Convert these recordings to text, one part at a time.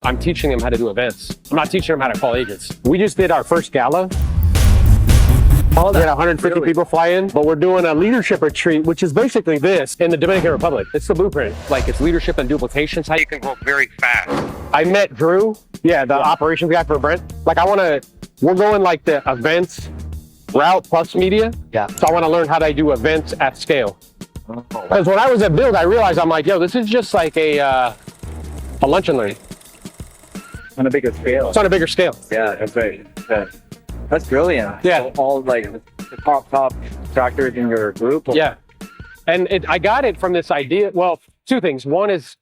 I'm teaching them how to do events. I'm not teaching them how to call agents. We just did our first gala. We had 150 people fly in, but we're doing a leadership retreat, which is basically this in the Dominican Republic. It's the blueprint. Like, it's leadership and duplications, how you can grow very fast. I met Drew, the operations guy for Brent. Like, we're going like the events route plus media. Yeah. So I want to learn how to do events at scale. Because when I was at Build, I realized I'm like, yo, this is just like a lunch and learn. On a bigger scale. It's on a bigger scale. Yeah, that's right. That's brilliant. Yeah. So all like the top tractors in your group. Yeah. And I got it from this idea. Well, two things. One is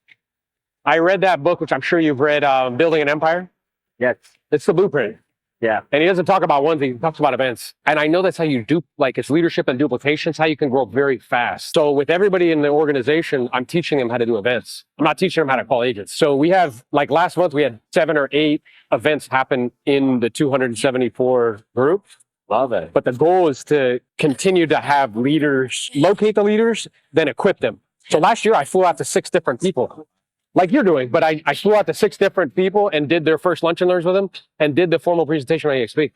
I read that book, which I'm sure you've read, Building an Empire. Yes. It's the blueprint. Yeah. And he doesn't talk about one thing, he talks about events. And I know that's how you do, like, it's leadership and duplications, how you can grow very fast. So with everybody in the organization, I'm teaching them how to do events. I'm not teaching them how to call agents. So we have, like last month, we had 7 or 8 events happen in the 274 group. Love it. But the goal is to continue to have leaders, locate the leaders, then equip them. So last year I flew out to 6 different people. Like you're doing, but I flew out to 6 different people and did their first lunch and learns with them and did the formal presentation on EXP.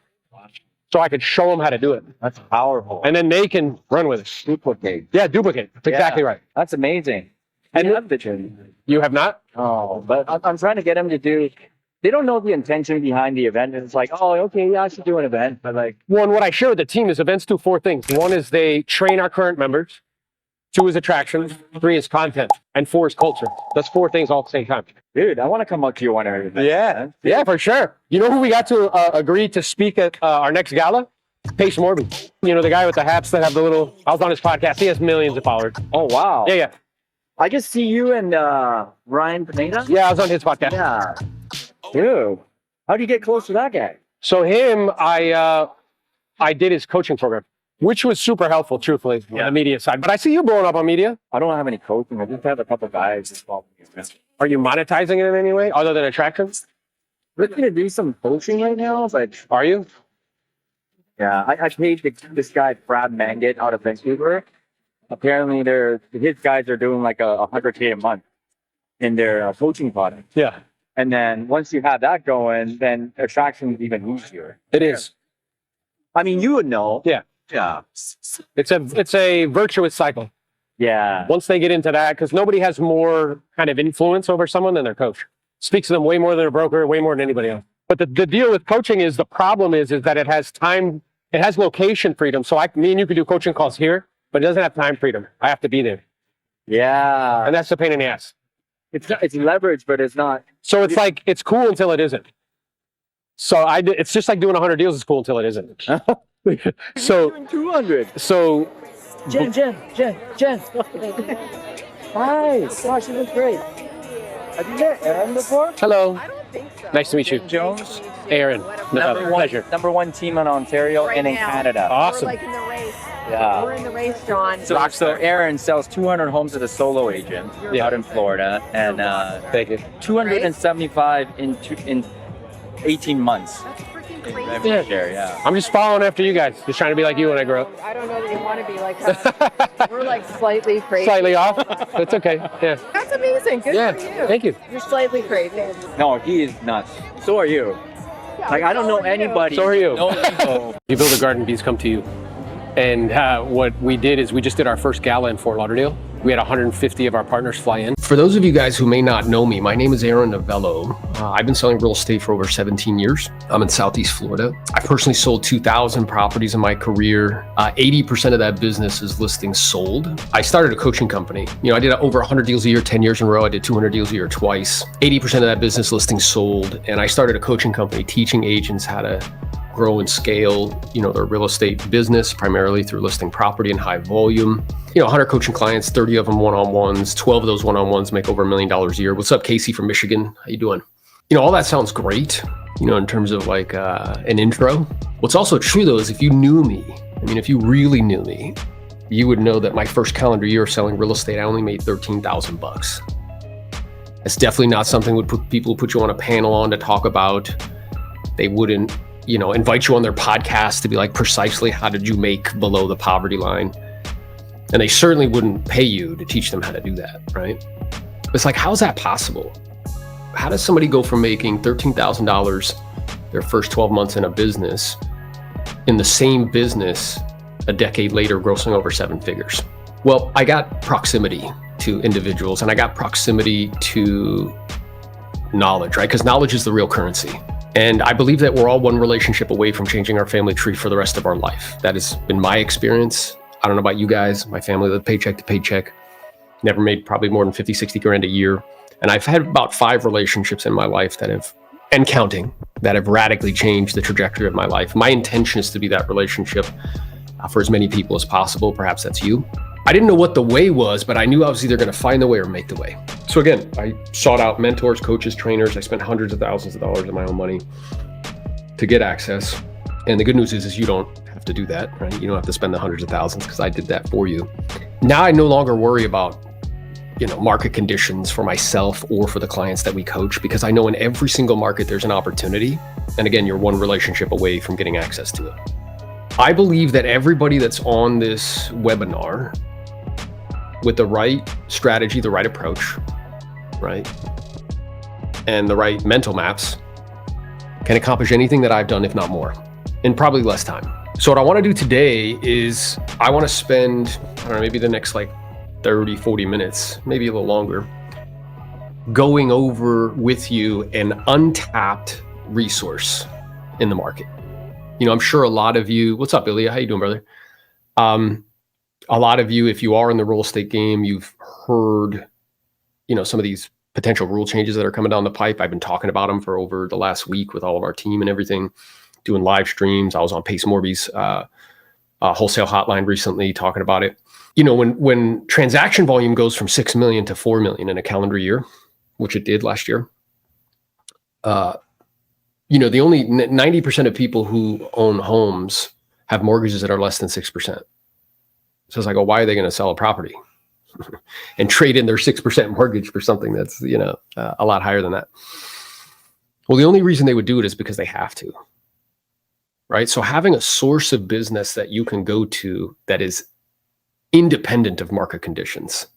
So I could show them how to do it. That's powerful. And then they can run with it. Duplicate. Yeah, duplicate. That's exactly right. That's amazing. And You have not? Oh, but I'm trying to get them to do, they don't know the intention behind the event. And it's like, oh, okay, yeah, I should do an event. But like, One, what I share with the team is events do 4 things. 1 is they train our current members. 2 is attraction. 3 is content. And 4 is culture. That's 4 things all at the same time. dude, I want to come up to you one area. Yeah. Yeah, for sure. You know who we got to agree to speak at our next gala? Pace Morby. You know, the guy with the hats that have the little, I was on his podcast. He has millions of followers. Oh, wow. Yeah. I just see you and Ryan Pineda. Yeah, I was on his podcast. Yeah. Dude, how do you get close to that guy? So him, I did his coaching program, which was super helpful, truthfully, on the media side. But I see you blowing up on media. I don't have any coaching. I just have a couple guys just follow me. Are you monetizing it in any way other than attractions? We're going to do some coaching right now, but Are you? yeah, I paid this guy, Brad Mangat, out of Vancouver. Apparently, his guys are doing like a 100K a month in their coaching product. Yeah, And then once you have that going, then attraction is even easier. it is. I mean, you would know. Yeah. Yeah. It's a virtuous cycle. Yeah. Once they get into that, because nobody has more kind of influence over someone than their coach. Speaks to them way more than a broker, way more than anybody else. But the deal with coaching is the problem is that it has time, it has location freedom. So me and you could do coaching calls here, but it doesn't have time freedom. I have to be there. Yeah. And that's the pain in the ass. It's leverage, but it's not. So it's like, it's cool until it isn't. So it's just like doing 100 deals is cool until it isn't. So Doing 200. So Jen. Hi. Gosh, you look great. Have you met Aaron before? hello. I don't think so. Nice to meet you. Jones. Aaron. Pleasure. Number one team in Ontario Right and in now. Canada. Awesome. We're like in the race. Yeah. We're in the race, John. So Aaron sells 200 homes as a solo agent out in Florida, and Thank you. 275 in 18 months. That's freaking In crazy. revenue share, yeah. I'm just following after you guys. Just trying to be like you when I grow up. I don't know that you want to be like us. We're like slightly crazy. Slightly off. It's okay. Yeah. That's amazing. Good Yeah. for you. Thank you. You're slightly crazy. No, he is nuts. So are you. Yeah, Like, I don't know so are you. anybody. So are you. No ego. You build a garden, bees come to you. And what we did is we just did our first gala in Fort Lauderdale. We had 150 of our partners fly in. For those of you guys who may not know me, my name is Aaron Novello. I've been selling real estate for over 17 years. I'm in Southeast Florida. I personally sold 2,000 properties in my career. 80% of that business is listings sold. I started a coaching company. You know, I did over 100 deals a year, 10 years in a row. I did 200 deals a year twice. 80% of that business listings sold. And I started a coaching company teaching agents how to grow and scale, you know, their real estate business, primarily through listing property in high volume. You know, 100 coaching clients, 30 of them one-on-ones, 12 of those one-on-ones make over $1 million a year. What's up, Casey from Michigan? How you doing? You know, all that sounds great, you know, in terms of like an intro. What's also true though is if you knew me, I mean, if you really knew me, you would know that my first calendar year selling real estate, I only made $13,000. It's definitely not something people would put you on a panel on to talk about. They wouldn't, you know, invite you on their podcast to be like, precisely how did you make below the poverty line? And they certainly wouldn't pay you to teach them how to do that, right? It's like, how's that possible? how does somebody go from making $13,000 their first 12 months in a business, in the same business a decade later, grossing over 7 figures? Well, I got proximity to individuals, and I got proximity to knowledge, right? Because knowledge is the real currency. And I believe that we're all one relationship away from changing our family tree for the rest of our life. That has been my experience. I don't know about you guys. My family lived paycheck to paycheck, never made probably more than 50, 60 grand a year. And I've had about 5 relationships in my life that have, and counting, that have radically changed the trajectory of my life. My intention is to be that relationship for as many people as possible. Perhaps that's you. I didn't know what the way was, but I knew I was either going to find the way or make the way. So again, I sought out mentors, coaches, trainers. I spent hundreds of thousands of dollars of my own money to get access. And the good news is you don't have to do that, right? You don't have to spend the hundreds of thousands, because I did that for you. Now I no longer worry about, market conditions for myself or for the clients that we coach, because I know in every single market there's an opportunity. And again, you're one relationship away from getting access to it. I believe that everybody that's on this webinar, with the right strategy, the right approach, right, and the right mental maps, can accomplish anything that I've done, if not more, in probably less time. So what I want to do today is I want to spend, maybe the next 30, 40 minutes, maybe a little longer, going over with you an untapped resource in the market. I'm sure a lot of you, what's up, Ilya? How you doing, brother? A lot of you, if you are in the real estate game, you've heard, some of these potential rule changes that are coming down the pipe. I've been talking about them for over the last week with all of our team and everything, doing live streams. I was on Pace Morby's wholesale hotline recently talking about it. When transaction volume goes from 6 million to 4 million in a calendar year, which it did last year, the only 90% of people who own homes have mortgages that are less than 6%. So it's like, why are they going to sell a property and trade in their 6% mortgage for something that's, a lot higher than that? Well, the only reason they would do it is because they have to, right? So having a source of business that you can go to that is independent of market conditions,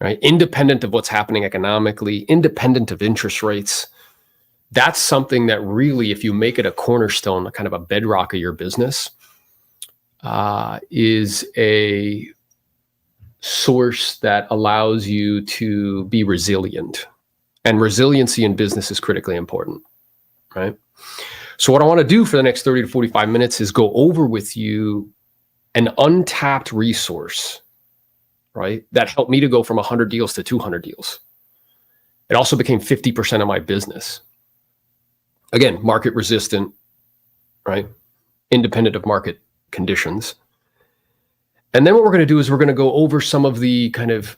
right? Independent of what's happening economically, independent of interest rates. That's something that really, if you make it a cornerstone, a kind of a bedrock of your business, is a source that allows you to be resilient. And resiliency in business is critically important, right? So what I want to do for the next 30 to 45 minutes is go over with you an untapped resource, right, that helped me to go from 100 deals to 200 deals. It also became 50% of my business. Again, market resistant, right? Independent of market conditions. And then what we're going to do is we're going to go over some of the kind of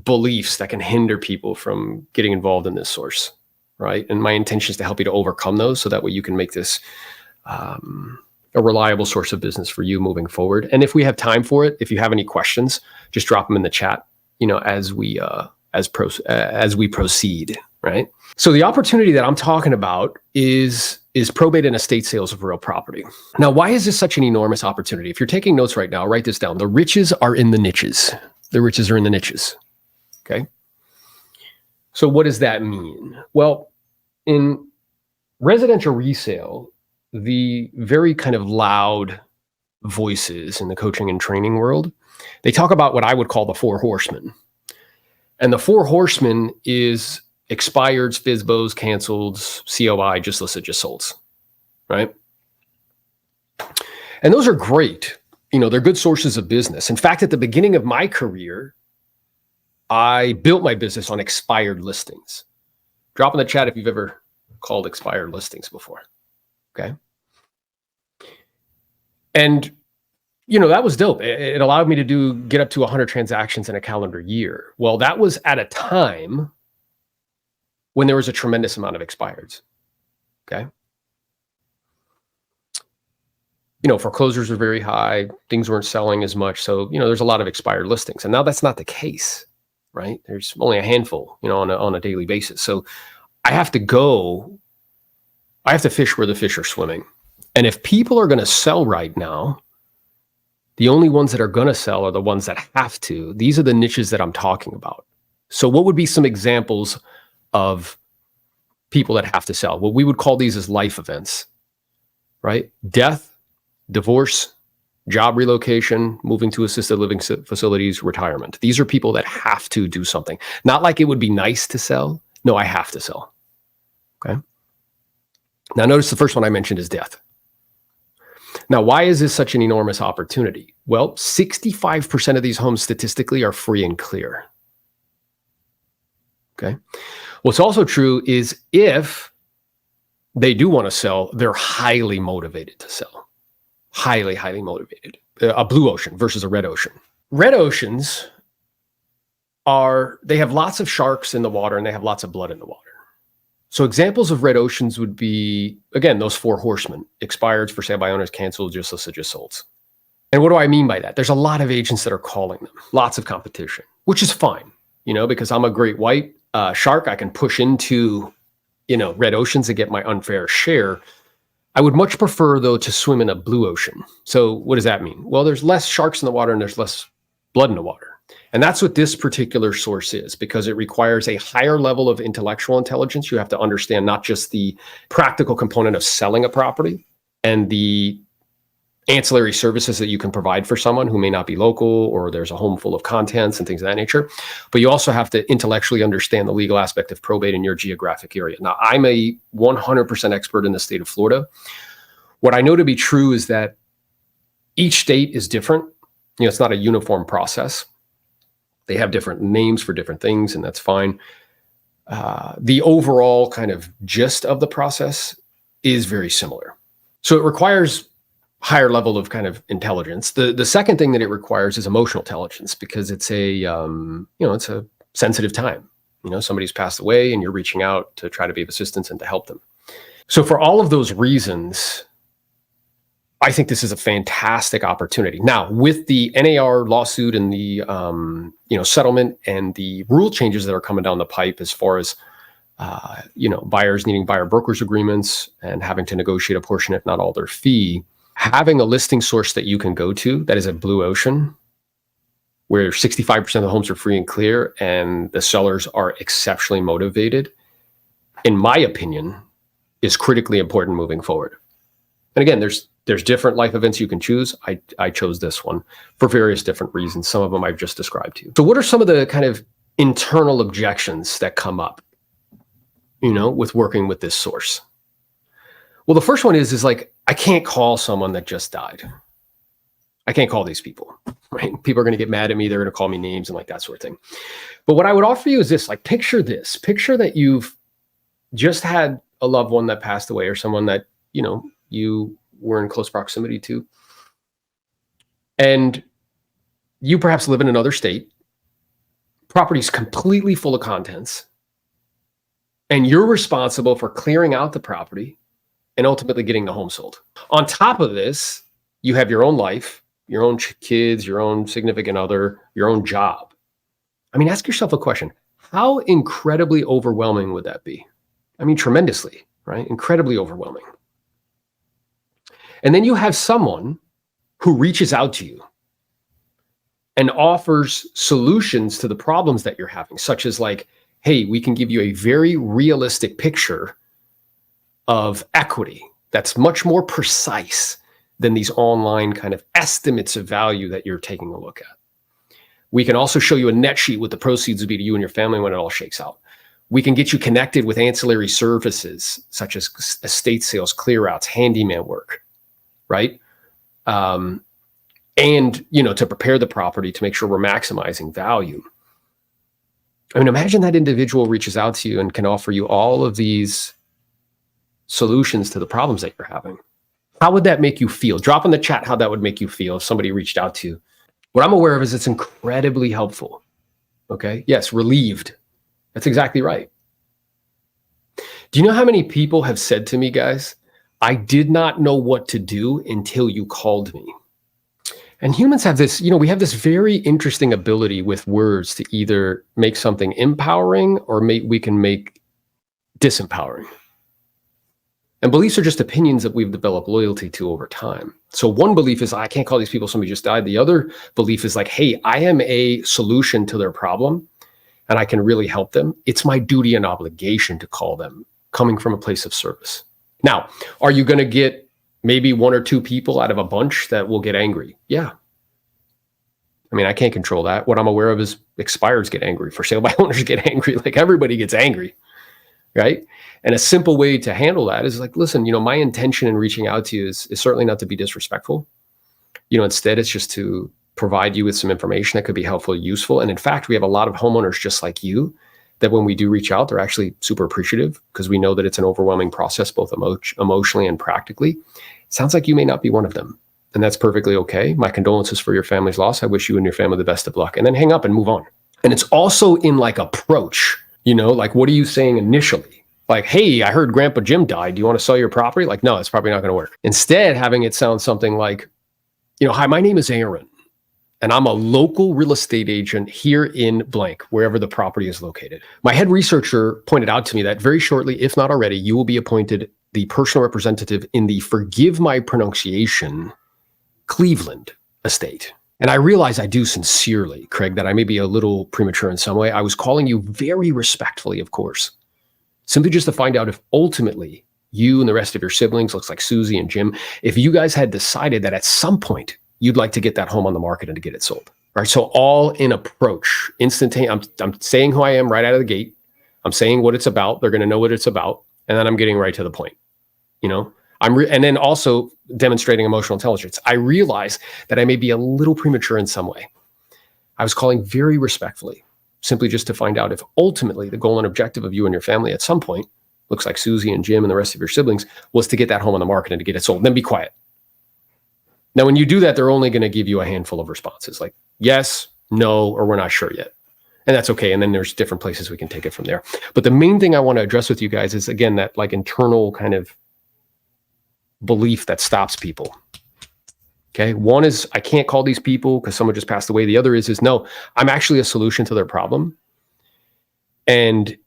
beliefs that can hinder people from getting involved in this source, right? And my intention is to help you to overcome those so that way you can make this a reliable source of business for you moving forward. And if we have time for it, if you have any questions, just drop them in the chat, as we proceed, right? So the opportunity that I'm talking about is probate and estate sales of real property. Now, why is this such an enormous opportunity? If you're taking notes right now, write this down. The riches are in the niches. The riches are in the niches. Okay. So what does that mean? Well, in residential resale, the very kind of loud voices in the coaching and training world, they talk about what I would call the 4 horsemen. And the 4 horsemen is expireds, FSBOs, canceleds, COI, just listed, just solds, right? And those are great. They're good sources of business. In fact, at the beginning of my career, I built my business on expired listings. Drop in the chat if you've ever called expired listings before, okay? And, that was dope. It allowed me to get up to 100 transactions in a calendar year. Well, that was at a time when there was a tremendous amount of expireds, okay? Foreclosures were very high. Things weren't selling as much. So, there's a lot of expired listings. And now that's not the case, right? There's only a handful, on a daily basis. So I have to fish where the fish are swimming. And if people are going to sell right now, the only ones that are going to sell are the ones that have to. These are the niches that I'm talking about. So what would be some examples of people that have to sell. What we would call these as life events, right? Death, divorce, job relocation, moving to assisted living facilities, retirement. These are people that have to do something. Not like it would be nice to sell. No, I have to sell. Okay. Now notice the first one I mentioned is death. Now, why is this such an enormous opportunity? Well, 65% of these homes statistically are free and clear. Okay. What's also true is if they do want to sell, they're highly motivated to sell. Highly, highly motivated. A blue ocean versus a red ocean. Red oceans they have lots of sharks in the water and they have lots of blood in the water. So examples of red oceans would be, again, those 4 horsemen: expired, for sale by owners, canceled, just listed, just sold. And what do I mean by that? There's a lot of agents that are calling them, lots of competition, which is fine, because I'm a great white shark. I can push into, red oceans and get my unfair share. I would much prefer, though, to swim in a blue ocean. So what does that mean? Well, there's less sharks in the water and there's less blood in the water. And that's what this particular source is, because it requires a higher level of intellectual intelligence. You have to understand not just the practical component of selling a property and the ancillary services that you can provide for someone who may not be local, or there's a home full of contents and things of that nature. But you also have to intellectually understand the legal aspect of probate in your geographic area. Now, I'm a 100% expert in the state of Florida. What I know to be true is that each state is different. It's not a uniform process. They have different names for different things, and that's fine. The overall kind of gist of the process is very similar. So it requires higher level of kind of intelligence. The second thing that it requires is emotional intelligence, because it's a it's a sensitive time. Somebody's passed away and you're reaching out to try to be of assistance and to help them. So for all of those reasons, I think this is a fantastic opportunity. Now, with the NAR lawsuit and the settlement and the rule changes that are coming down the pipe, as far as buyers needing buyer brokers agreements and having to negotiate a portion, if not all, their fee, having a listing source that you can go to that is a blue ocean, where 65% of the homes are free and clear and the sellers are exceptionally motivated, in my opinion, is critically important moving forward. And again, there's different life events you can choose. I chose this one for various different reasons. Some of them I've just described to you. So what are some of the kind of internal objections that come up, with working with this source? Well, the first one is like, I can't call someone that just died. I can't call these people, right? People are going to get mad at me. They're going to call me names and like that sort of thing. But what I would offer you is this, like, picture this. Picture that you've just had a loved one that passed away, or someone that, you were in close proximity to. And you perhaps live in another state. Property's completely full of contents. And you're responsible for clearing out the property and ultimately getting the home sold. On top of this, you have your own life, your own kids, your own significant other, your own job. I mean, ask yourself a question. How incredibly overwhelming would that be? I mean, tremendously, right? Incredibly overwhelming. And then you have someone who reaches out to you and offers solutions to the problems that you're having, such as like, hey, we can give you a very realistic picture of equity that's much more precise than these online kind of estimates of value that you're taking a look at. We can also show you a net sheet what the proceeds would be to you and your family when it all shakes out. We can get you connected with ancillary services such as estate sales, clear outs, handyman work, right? And, to prepare the property to make sure we're maximizing value. I mean, imagine that individual reaches out to you and can offer you all of these solutions to the problems that you're having. How would that make you feel? Drop in the chat how that would make you feel if somebody reached out to you. What I'm aware of is it's incredibly helpful. Okay. Yes. Relieved. That's exactly right. Do you know how many people have said to me, guys, I did not know what to do until you called me? And humans have this, we have this very interesting ability with words to either make something empowering or we can make disempowering. And beliefs are just opinions that we've developed loyalty to over time. So one belief is, I can't call these people, somebody just died. The other belief is like, hey, I am a solution to their problem. and I can really help them, it's my duty and obligation to call them, coming from a place of service. Now, are you going to get maybe 1 or 2 people out of a bunch that will get angry? Yeah. I mean, I can't control that. What I'm aware of is expireds get angry, for sale by owners get angry. Like, everybody gets angry, right? And a simple way to handle that is like, listen, my intention in reaching out to you is certainly not to be disrespectful. Instead, it's just to provide you with some information that could be helpful, useful. And in fact, we have a lot of homeowners just like you that when we do reach out, they're actually super appreciative because we know that it's an overwhelming process, both emotionally and practically. It sounds like you may not be one of them. And that's perfectly okay. My condolences for your family's loss. I wish you and your family the best of luck. And then hang up and move on. And it's also in like approach, like what are you saying initially? Like, hey, I heard Grandpa Jim died. Do you want to sell your property? Like, no, it's probably not going to work. Instead, having it sound something like, hi, my name is Aaron, and I'm a local real estate agent here in blank, wherever the property is located. My head researcher pointed out to me that very shortly, if not already, you will be appointed the personal representative in the, forgive my pronunciation, Cleveland estate. And I realize I do sincerely, Craig, that I may be a little premature in some way. I was calling you very respectfully, of course, simply just to find out if ultimately you and the rest of your siblings, looks like Susie and Jim, if you guys had decided that at some point you'd like to get that home on the market and to get it sold. All right. So all in approach, instantaneous. I'm saying who I am right out of the gate. I'm saying what it's about. They're going to know what it's about. And then I'm getting right to the point. And then also demonstrating emotional intelligence. I realize that I may be a little premature in some way. I was calling very respectfully, simply just to find out if ultimately the goal and objective of you and your family at some point, looks like Susie and Jim and the rest of your siblings, was to get that home on the market and to get it sold. Then be quiet. Now, when you do that, they're only going to give you a handful of responses like yes, no, or we're not sure yet. And that's okay. And then there's different places we can take it from there. But the main thing I want to address with you guys is, again, that like internal kind of belief that stops people. Okay. One is I can't call these people because someone just passed away. The other is no, I'm actually a solution to their problem. And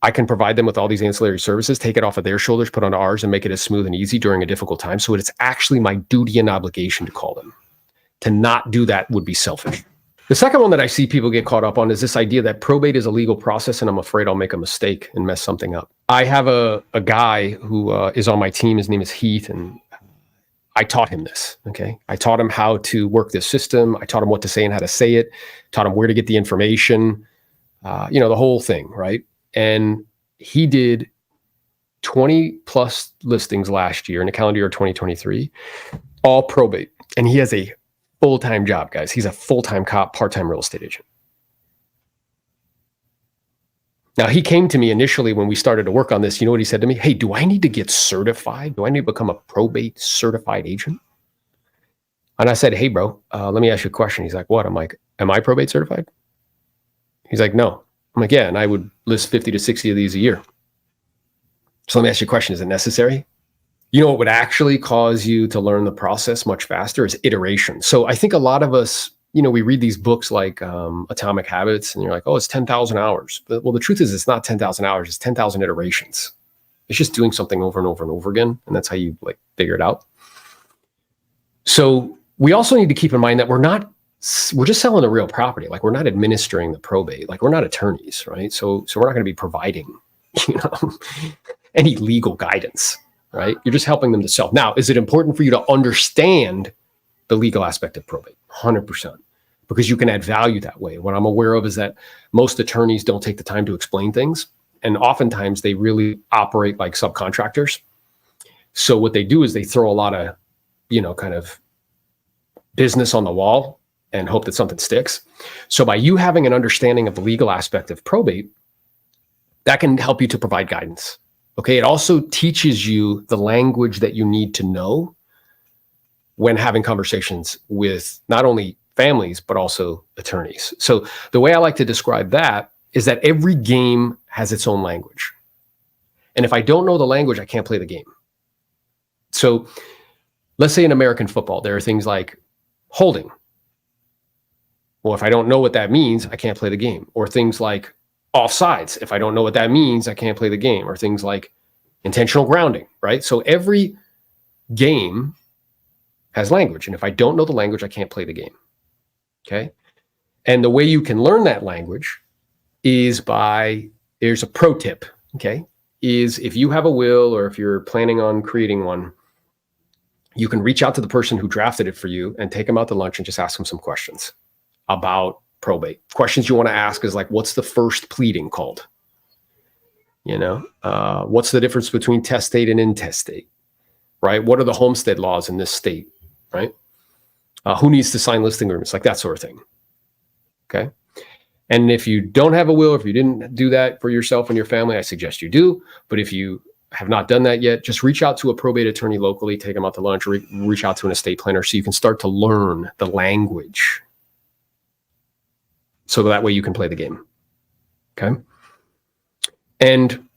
I can provide them with all these ancillary services, take it off of their shoulders, put onto ours, and make it as smooth and easy during a difficult time. So it's actually my duty and obligation to call them. To not do that would be selfish. The second one that I see people get caught up on is this idea that probate is a legal process, and I'm afraid I'll make a mistake and mess something up. I have a guy who is on my team. His name is Heath, and I taught him this, okay? I taught him how to work this system. I taught him what to say and how to say it, taught him where to get the information, the whole thing, right? And he did 20 plus listings last year in the calendar year 2023, all probate. And he has a full-time job, guys. He's a full-time cop, part-time real estate agent. Now, he came to me initially when we started to work on this. You know what he said to me? Hey, do I need to get certified? Do I need to become a probate certified agent? And I said, hey, bro, let me ask you a question. He's like, what? I'm like, am I probate certified? He's like, no. I'm like, yeah, and I would list 50 to 60 of these a year. So let me ask you a question. Is it necessary? What would actually cause you to learn the process much faster is iteration. So I think a lot of us, we read these books like Atomic Habits, and you're like, oh, it's 10,000 hours. But, well, the truth is it's not 10,000 hours. It's 10,000 iterations. It's just doing something over and over and over again. And that's how you figure it out. So we also need to keep in mind that we're just selling a real property. Like, we're not administering the probate. Like, we're not attorneys, right? So we're not going to be providing, any legal guidance, right? You're just helping them to sell. Now, is it important for you to understand the legal aspect of probate? 100%, because you can add value that way. What I'm aware of is that most attorneys don't take the time to explain things. And oftentimes they really operate like subcontractors. So what they do is they throw a lot of, kind of business on the wall and hope that something sticks. So by you having an understanding of the legal aspect of probate, that can help you to provide guidance. Okay. It also teaches you the language that you need to know when having conversations with not only families, but also attorneys. So the way I like to describe that is that every game has its own language. And if I don't know the language, I can't play the game. So let's say in American football, there are things like holding. Well, if I don't know what that means, I can't play the game. Or things like offsides. If I don't know what that means, I can't play the game. Or things like intentional grounding, right? So every game has language. And if I don't know the language, I can't play the game. Okay. And the way you can learn that language there's a pro tip, okay, is if you have a will or if you're planning on creating one, you can reach out to the person who drafted it for you and take them out to lunch and just ask them some questions about probate. Questions you want to ask is like, what's the first pleading called? What's the difference between testate and intestate, right? What are the homestead laws in this state, right? Who needs to sign listing agreements, like that sort of thing, okay? And if you don't have a will, if you didn't do that for yourself and your family, I suggest you do. But if you have not done that yet, just reach out to a probate attorney locally, take them out to lunch, or reach out to an estate planner so you can start to learn the language. So that way you can play the game, okay? And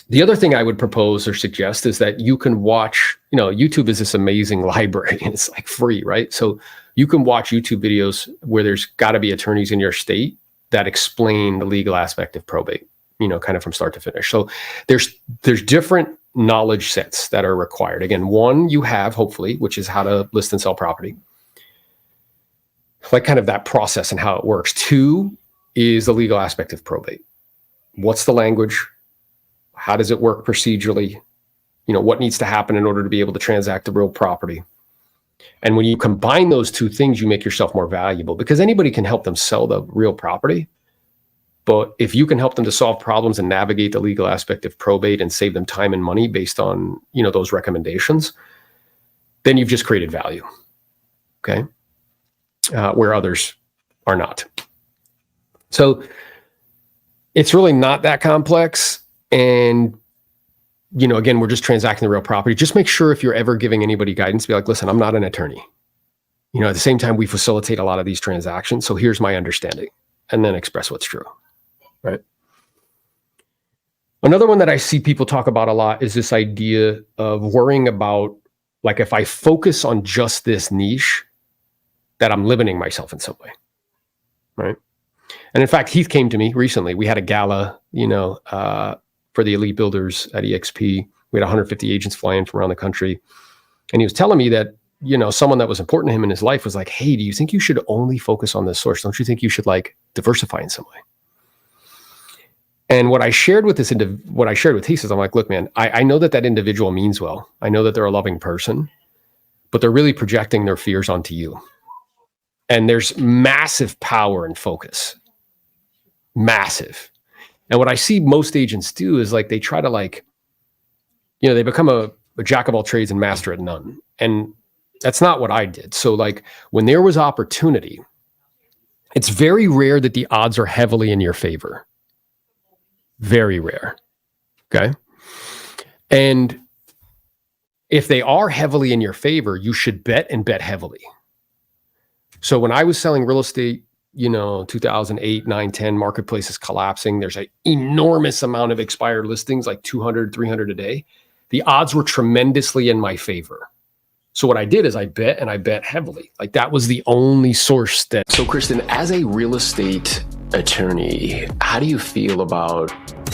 the other thing I would propose or suggest is that you can watch, YouTube is this amazing library and it's like free, right? So you can watch YouTube videos where there's got to be attorneys in your state that explain the legal aspect of probate, kind of from start to finish. So there's different knowledge sets that are required. Again, one you have, hopefully, which is how to list and sell property, like kind of that process and how it works. Two is the legal aspect of probate. What's the language? How does it work procedurally? What needs to happen in order to be able to transact the real property? And when you combine those two things, you make yourself more valuable, because anybody can help them sell the real property. But if you can help them to solve problems and navigate the legal aspect of probate and save them time and money based on, those recommendations, then you've just created value, okay? Where others are not. So it's really not that complex. And, again, we're just transacting the real property. Just make sure if you're ever giving anybody guidance, be like, listen, I'm not an attorney. At the same time, we facilitate a lot of these transactions. So here's my understanding, and then express what's true, right? Another one that I see people talk about a lot is this idea of worrying about, like, if I focus on just this niche, that I'm limiting myself in some way, right? And in fact, Heath came to me recently. We had a gala, for the elite builders at EXP. We had 150 agents fly in from around the country. And he was telling me that, someone that was important to him in his life was like, hey, do you think you should only focus on this source? Don't you think you should diversify in some way? And what I shared with Heath is I'm like, look, man, I know that individual means well. I know that they're a loving person, but they're really projecting their fears onto you. And there's massive power in focus. Massive. And what I see most agents do is they try to they become a jack of all trades and master at none. And that's not what I did. So when there was opportunity, it's very rare that the odds are heavily in your favor. Very rare. Okay. And if they are heavily in your favor, you should bet and bet heavily. So when I was selling real estate, 2008, 9, 10, marketplace is collapsing. There's an enormous amount of expired listings, like 200, 300 a day. The odds were tremendously in my favor. So what I did is I bet, and I bet heavily. That was the only source that. So Kristen, as a real estate attorney, how do you feel about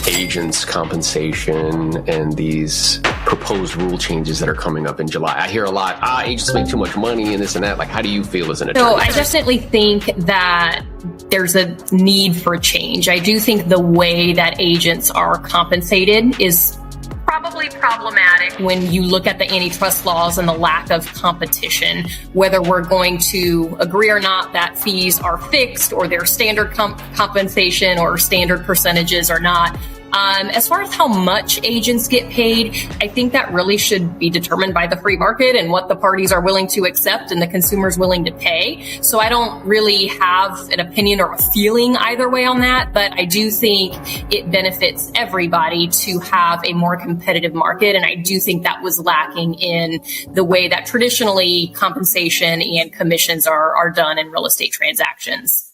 agents' compensation and these proposed rule changes that are coming up in July? I hear a lot, agents make too much money and this and that. How do you feel as an attorney? So I definitely think that there's a need for change. I do think the way that agents are compensated is probably problematic when you look at the antitrust laws and the lack of competition, whether we're going to agree or not that fees are fixed or they're standard compensation or standard percentages or not. As far as how much agents get paid, I think that really should be determined by the free market and what the parties are willing to accept and the consumers willing to pay. So I don't really have an opinion or a feeling either way on that, but I do think it benefits everybody to have a more competitive market. And I do think that was lacking in the way that traditionally compensation and commissions are done in real estate transactions.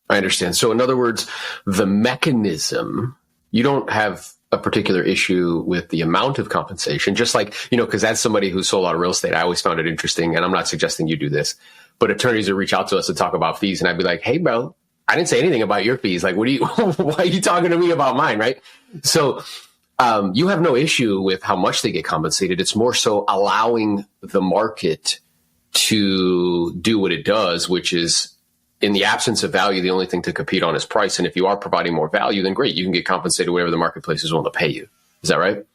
I understand. So in other words, the mechanism, you don't have a particular issue with the amount of compensation, just because as somebody who sold a lot of real estate, I always found it interesting, and I'm not suggesting you do this, but attorneys would reach out to us to talk about fees, and I'd be like, hey, bro, I didn't say anything about your fees. why are you talking to me about mine, right? So you have no issue with how much they get compensated. It's more so allowing the market to do what it does, which is in the absence of value, the only thing to compete on is price. And if you are providing more value, then great, you can get compensated whatever the marketplace is willing to pay you. Is that right?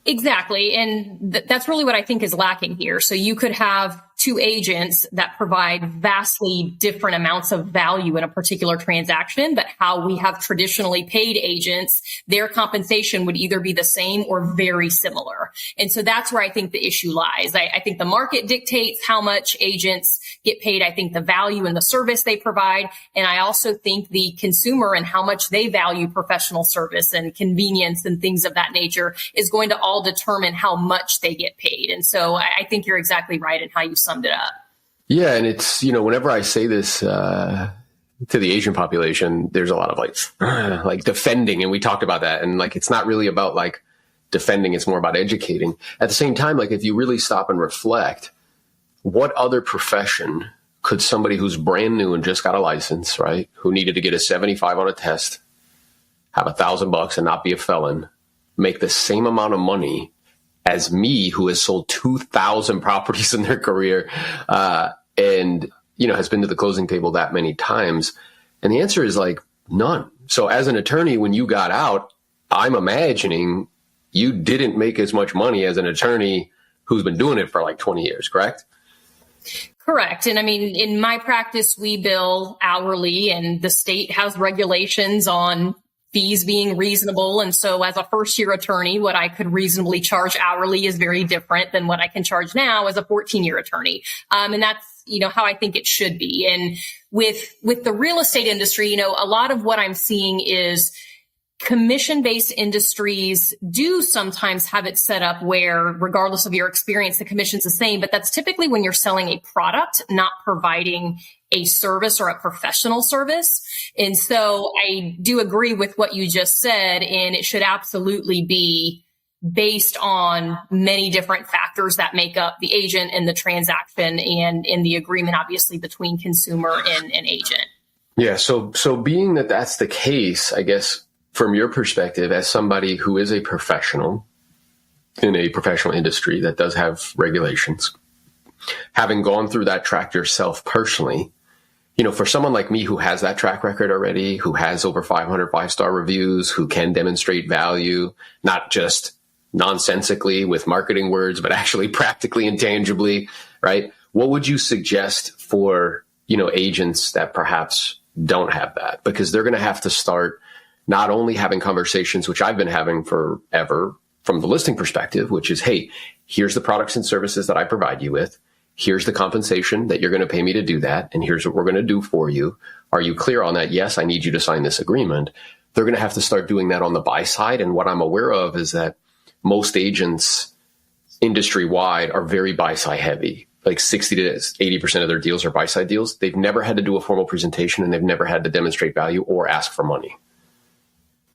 Exactly. And that's really what I think is lacking here. So you could have two agents that provide vastly different amounts of value in a particular transaction, but how we have traditionally paid agents, their compensation would either be the same or very similar. And so that's where I think the issue lies. I think the market dictates how much agents get paid. I think the value and the service they provide. And I also think the consumer and how much they value professional service and convenience and things of that nature is going to all determine how much they get paid. And so I think you're exactly right in how you summed it up. Yeah. And it's, whenever I say this to the Asian population, there's a lot of like defending. And we talked about that. And like, it's not really about like defending. It's more about educating. At the same time, like if you really stop and reflect, what other profession could somebody who's brand new and just got a license, right, who needed to get a 75 on a test, have $1,000 and not be a felon, make the same amount of money as me, who has sold 2,000 properties in their career, and, has been to the closing table that many times? And the answer is like none. So as an attorney, when you got out, I'm imagining you didn't make as much money as an attorney who's been doing it for like 20 years, correct? Correct. And I mean, in my practice, we bill hourly, and the state has regulations on fees being reasonable. And so as a first-year attorney, what I could reasonably charge hourly is very different than what I can charge now as a 14-year attorney. And that's, how I think it should be. And with the real estate industry, a lot of what I'm seeing is commission-based industries do sometimes have it set up where, regardless of your experience, the commission's the same, but that's typically when you're selling a product, not providing a service or a professional service. And so I do agree with what you just said, and it should absolutely be based on many different factors that make up the agent and the transaction and in the agreement, obviously, between consumer and agent. Yeah. So being that that's the case, I guess, from your perspective, as somebody who is a professional in a professional industry that does have regulations, having gone through that track yourself personally, for someone like me who has that track record already, who has over 500 five-star reviews, who can demonstrate value, not just nonsensically with marketing words, but actually practically and tangibly, right? What would you suggest for, agents that perhaps don't have that? Because they're going to have to start not only having conversations, which I've been having forever from the listing perspective, which is, hey, here's the products and services that I provide you with. Here's the compensation that you're going to pay me to do that. And here's what we're going to do for you. Are you clear on that? Yes, I need you to sign this agreement. They're going to have to start doing that on the buy side. And what I'm aware of is that most agents industry wide are very buy side heavy. Like 60 to 80% of their deals are buy side deals. They've never had to do a formal presentation, and they've never had to demonstrate value or ask for money.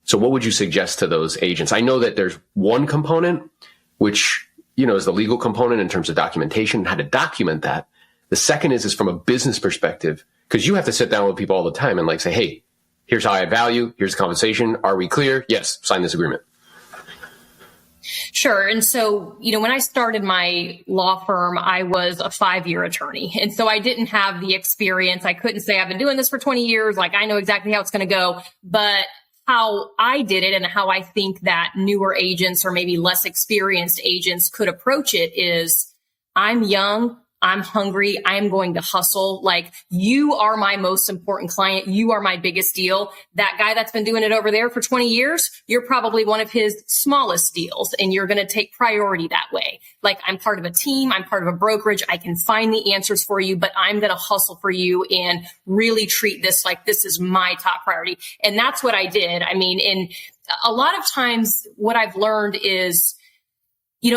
So what would you suggest to those agents? I know that there's one component, which, is the legal component in terms of documentation, how to document that. The second is from a business perspective, because you have to sit down with people all the time and like say, hey, here's how I value, here's the compensation. Are we clear? Yes, sign this agreement. Sure. And so, when I started my law firm, I was a 5-year attorney. And so I didn't have the experience. I couldn't say I've been doing this for 20 years. Like I know exactly how it's going to go. But how I did it and how I think that newer agents or maybe less experienced agents could approach it is, I'm young, I'm hungry, I'm going to hustle. Like, you are my most important client. You are my biggest deal. That guy that's been doing it over there for 20 years, you're probably one of his smallest deals, and you're going to take priority that way. Like, I'm part of a team. I'm part of a brokerage. I can find the answers for you, but I'm going to hustle for you and really treat this like this is my top priority. And that's what I did. I mean, and a lot of times what I've learned is,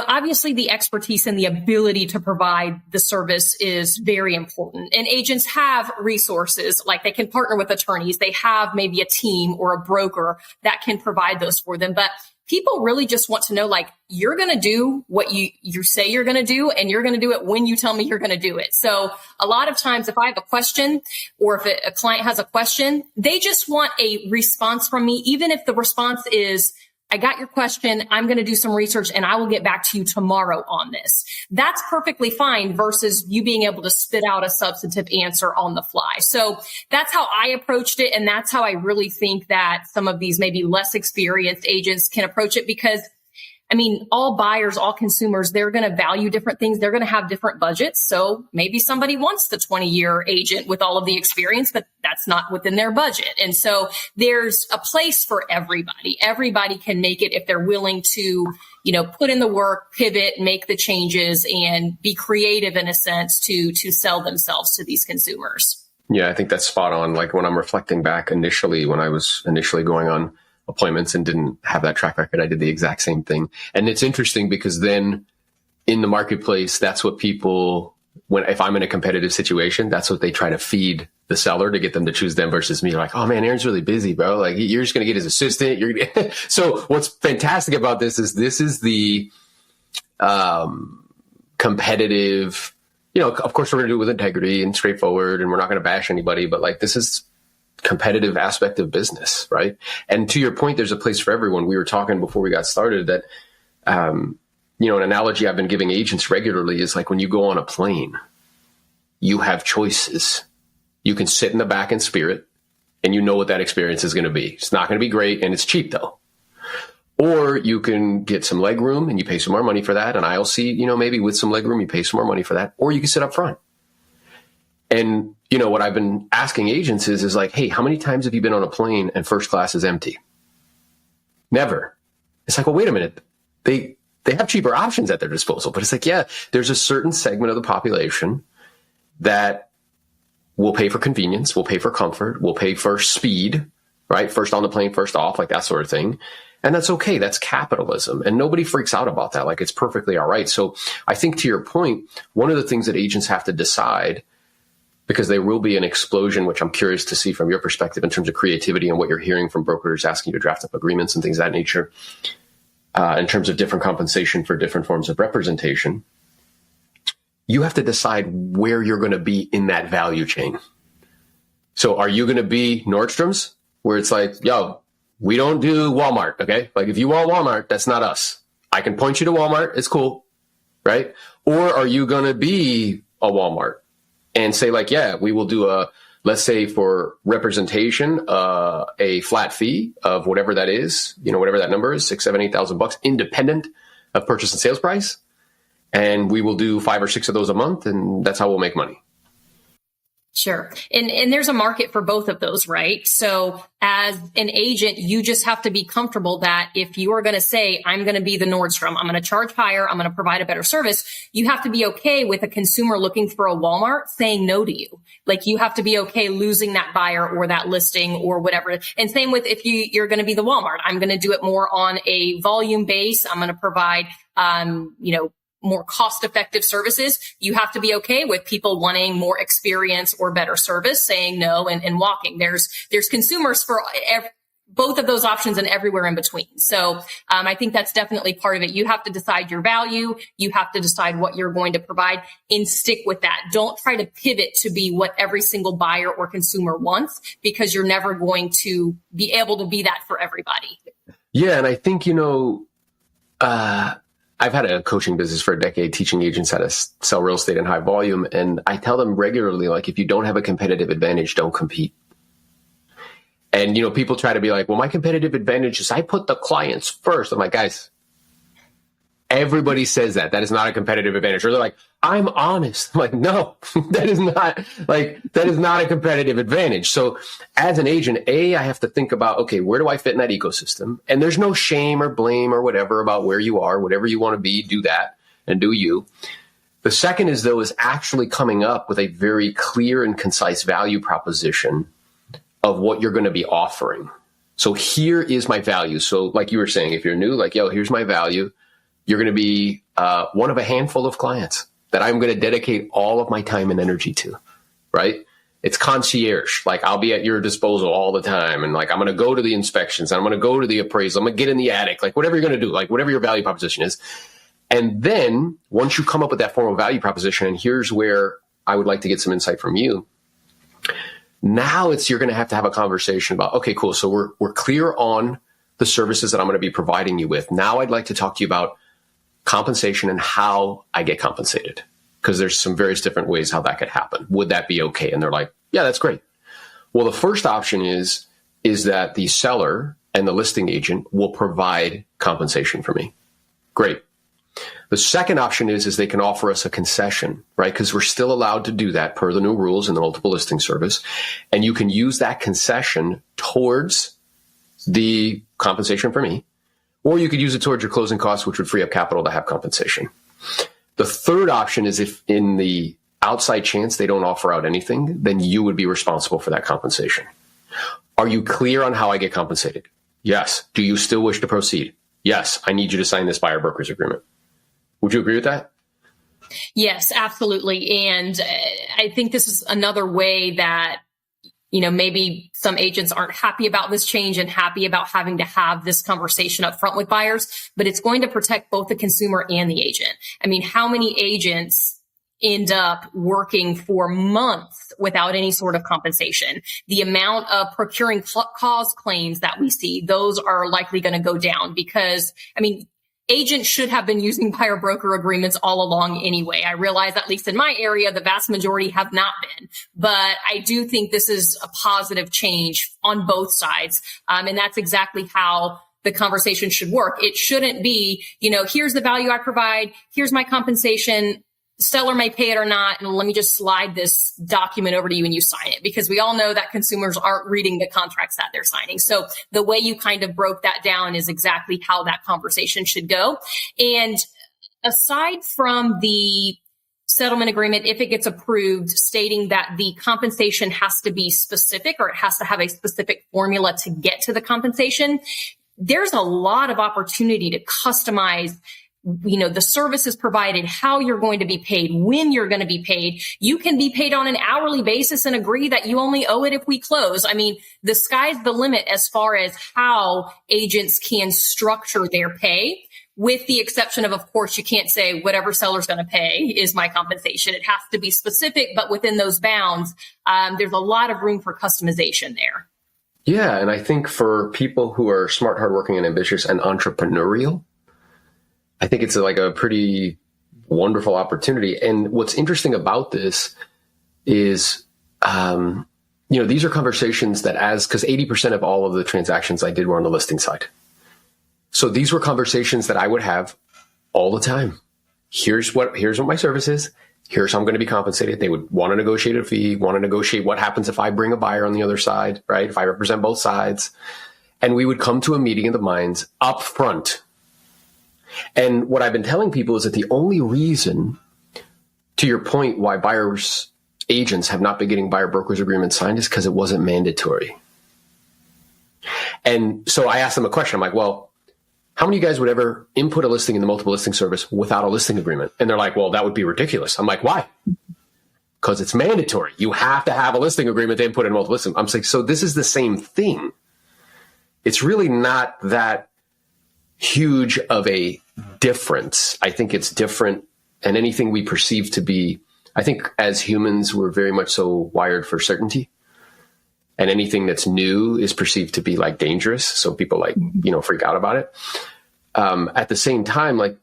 obviously the expertise and the ability to provide the service is very important. And agents have resources, like they can partner with attorneys. They have maybe a team or a broker that can provide those for them. But people really just want to know, like, you're going to do what you say you're going to do, and you're going to do it when you tell me you're going to do it. So a lot of times if I have a question or if a client has a question, they just want a response from me, even if the response is, I got your question. I'm going to do some research and I will get back to you tomorrow on this. That's perfectly fine versus you being able to spit out a substantive answer on the fly. So that's how I approached it. And that's how I really think that some of these maybe less experienced agents can approach it, because I mean, all buyers, all consumers, they're going to value different things. They're going to have different budgets. So maybe somebody wants the 20-year agent with all of the experience, but that's not within their budget. And so there's a place for everybody. Everybody can make it if they're willing to, put in the work, pivot, make the changes, and be creative in a sense to sell themselves to these consumers. Yeah, I think that's spot on. Like when I'm reflecting back initially, when I was initially going on appointments and didn't have that track record, I did the exact same thing. And it's interesting because then in the marketplace, that's what people, if I'm in a competitive situation, that's what they try to feed the seller to get them to choose them versus me. Like, oh man, Aaron's really busy, bro. Like you're just going to get his assistant. So what's fantastic about this is the competitive, of course we're going to do it with integrity and straightforward, and we're not going to bash anybody, but like this is competitive aspect of business, right? And to your point, there's a place for everyone. We were talking before we got started that, an analogy I've been giving agents regularly is like when you go on a plane, you have choices. You can sit in the back in Spirit and you know what that experience is going to be. It's not going to be great and it's cheap though. Or you can get some leg room and you pay some more money for that. And I'll see, maybe with some leg room, you pay some more money for that. Or you can sit up front. And what I've been asking agents is like, hey, how many times have you been on a plane and first class is empty? Never. It's like, well, wait a minute. They have cheaper options at their disposal, but it's like, yeah, there's a certain segment of the population that will pay for convenience, will pay for comfort, will pay for speed, right? First on the plane, first off, like that sort of thing. And that's okay. That's capitalism. And nobody freaks out about that. Like it's perfectly all right. So I think to your point, one of the things that agents have to decide, because there will be an explosion, which I'm curious to see from your perspective in terms of creativity and what you're hearing from brokers asking you to draft up agreements and things of that nature, in terms of different compensation for different forms of representation. You have to decide where you're going to be in that value chain. So are you going to be Nordstrom's, where it's like, yo, we don't do Walmart, okay? Like if you want Walmart, that's not us. I can point you to Walmart. It's cool, right? Or are you going to be a Walmart and say like, yeah, we will do let's say for representation, a flat fee of whatever that is, whatever that number is, $6,000, $7,000, $8,000, independent of purchase and sales price. And we will do 5 or 6 of those a month. And that's how we'll make money. Sure. And there's a market for both of those, right? So as an agent, you just have to be comfortable that if you are going to say, I'm going to be the Nordstrom, I'm going to charge higher, I'm going to provide a better service, you have to be okay with a consumer looking for a Walmart saying no to you. Like you have to be okay losing that buyer or that listing or whatever. And same with if you're going to be the Walmart, I'm going to do it more on a volume base. I'm going to provide, more cost-effective services. You have to be okay with people wanting more experience or better service, saying no and walking. There's consumers for both of those options and everywhere in between. So I think that's definitely part of it. You have to decide your value. You have to decide what you're going to provide and stick with that. Don't try to pivot to be what every single buyer or consumer wants, because you're never going to be able to be that for everybody. Yeah. And I think, I've had a coaching business for a decade, teaching agents how to sell real estate in high volume. And I tell them regularly, like, if you don't have a competitive advantage, don't compete. And, people try to be like, well, my competitive advantage is I put the clients first. I'm like, guys, everybody says that. That is not a competitive advantage. Or they're like, I'm honest. I'm like, no, that is not a competitive advantage. So as an agent, I have to think about, okay, where do I fit in that ecosystem? And there's no shame or blame or whatever about where you are, whatever you want to be, do that and do you. The second is actually coming up with a very clear and concise value proposition of what you're going to be offering. So here is my value. So like you were saying, if you're new, like, yo, here's my value. You're going to be one of a handful of clients that I'm going to dedicate all of my time and energy to, right? It's concierge. Like I'll be at your disposal all the time. And like, I'm going to go to the inspections. I'm going to go to the appraisal. I'm going to get in the attic, like whatever you're going to do, like whatever your value proposition is. And then once you come up with that formal value proposition, and here's where I would like to get some insight from you. Now you're going to have a conversation about, okay, cool. So we're clear on the services that I'm going to be providing you with. Now I'd like to talk to you about compensation and how I get compensated, because there's some various different ways how that could happen. Would that be okay? And they're like, yeah, that's great. Well, the first option is that the seller and the listing agent will provide compensation for me. Great. The second option is they can offer us a concession, right? Because we're still allowed to do that per the new rules in the multiple listing service. And you can use that concession towards the compensation for me, or you could use it towards your closing costs, which would free up capital to have compensation. The third option is if in the outside chance they don't offer out anything, then you would be responsible for that compensation. Are you clear on how I get compensated? Yes. Do you still wish to proceed? Yes. I need you to sign this buyer broker's agreement. Would you agree with that? Yes, absolutely. And I think this is another way that, maybe some agents aren't happy about this change and happy about having to have this conversation up front with buyers, but it's going to protect both the consumer and the agent. I mean, how many agents end up working for months without any sort of compensation? The amount of procuring cause claims that we see, those are likely going to go down because, agents should have been using buyer broker agreements all along anyway. I realize, at least in my area, the vast majority have not been, but I do think this is a positive change on both sides. And that's exactly how the conversation should work. It shouldn't be, here's the value I provide, here's my compensation, seller may pay it or not, and let me just slide this document over to you and you sign it, because we all know that consumers aren't reading the contracts that they're signing. So the way you kind of broke that down is exactly how that conversation should go. And aside from the settlement agreement, if it gets approved, stating that the compensation has to be specific, or it has to have a specific formula to get to the compensation, there's a lot of opportunity to customize the services provided, how you're going to be paid, when you're going to be paid. You can be paid on an hourly basis and agree that you only owe it if we close. The sky's the limit as far as how agents can structure their pay, with the exception of course, you can't say whatever seller's going to pay is my compensation. It has to be specific, but within those bounds, there's a lot of room for customization there. Yeah. And I think for people who are smart, hardworking, and ambitious and entrepreneurial, I think it's like a pretty wonderful opportunity. And what's interesting about this is, these are conversations that because 80% of all of the transactions I did were on the listing side. So these were conversations that I would have all the time. Here's what my service is. Here's how I'm going to be compensated. They would want to negotiate a fee, want to negotiate what happens if I bring a buyer on the other side, right? If I represent both sides. And we would come to a meeting of the minds up front. And what I've been telling people is that the only reason, to your point, why buyers agents have not been getting buyer brokers agreements signed is because it wasn't mandatory. And so I asked them a question. I'm like, well, how many of you guys would ever input a listing in the multiple listing service without a listing agreement? And they're like, well, that would be ridiculous. I'm like, why? Because it's mandatory. You have to have a listing agreement to input in multiple listing. I'm like, so this is the same thing. It's really not that huge of a difference. I think it's different, and anything we perceive to be, I think as humans, we're very much so wired for certainty, and anything that's new is perceived to be like dangerous. So people freak out about it. At the same time,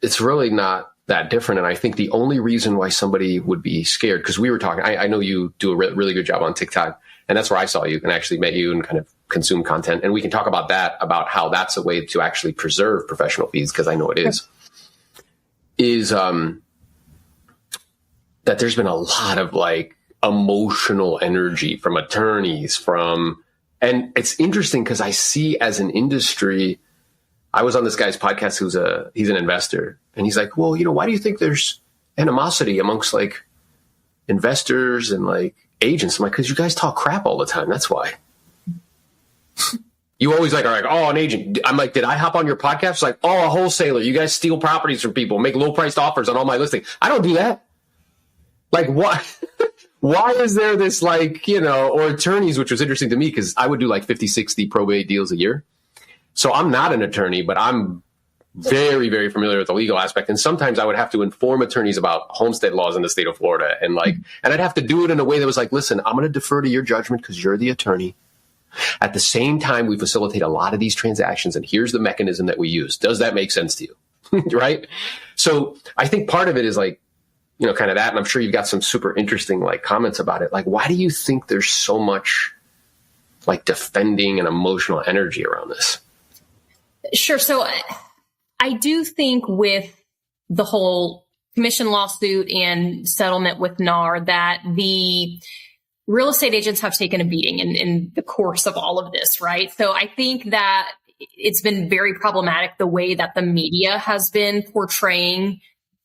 it's really not that different. And I think the only reason why somebody would be scared, because we were talking, I know you do a really good job on TikTok, and that's where I saw you and actually met you and kind of consume content. And we can talk about that, about how that's a way to actually preserve professional fees, because I know it is that there's been a lot of emotional energy from attorneys, and it's interesting because I see as an industry, I was on this guy's podcast he's an investor, and he's like, well, why do you think there's animosity amongst investors and agents? I'm like, because you guys talk crap all the time. That's why. You always are like, oh, an agent. I'm like, did I hop on your podcast? It's like, oh, a wholesaler. You guys steal properties from people, make low priced offers on all my listings. I don't do that. Why? Why is there this or attorneys, which was interesting to me because I would do 50, 60 probate deals a year. So I'm not an attorney, but I'm very, very familiar with the legal aspect. And sometimes I would have to inform attorneys about homestead laws in the state of Florida. And I'd have to do it in a way that was listen, I'm going to defer to your judgment because you're the attorney. At the same time, we facilitate a lot of these transactions, and here's the mechanism that we use. Does that make sense to you? Right? So I think part of it is like, you know, kind of that, and I'm sure you've got some super interesting like comments about it. Like, why do you think there's so much like defending and emotional energy around this? Sure. So I do think with the whole commission lawsuit and settlement with NAR that the real estate agents have taken a beating in the course of all of this, right? So I think that it's been very problematic the way that the media has been portraying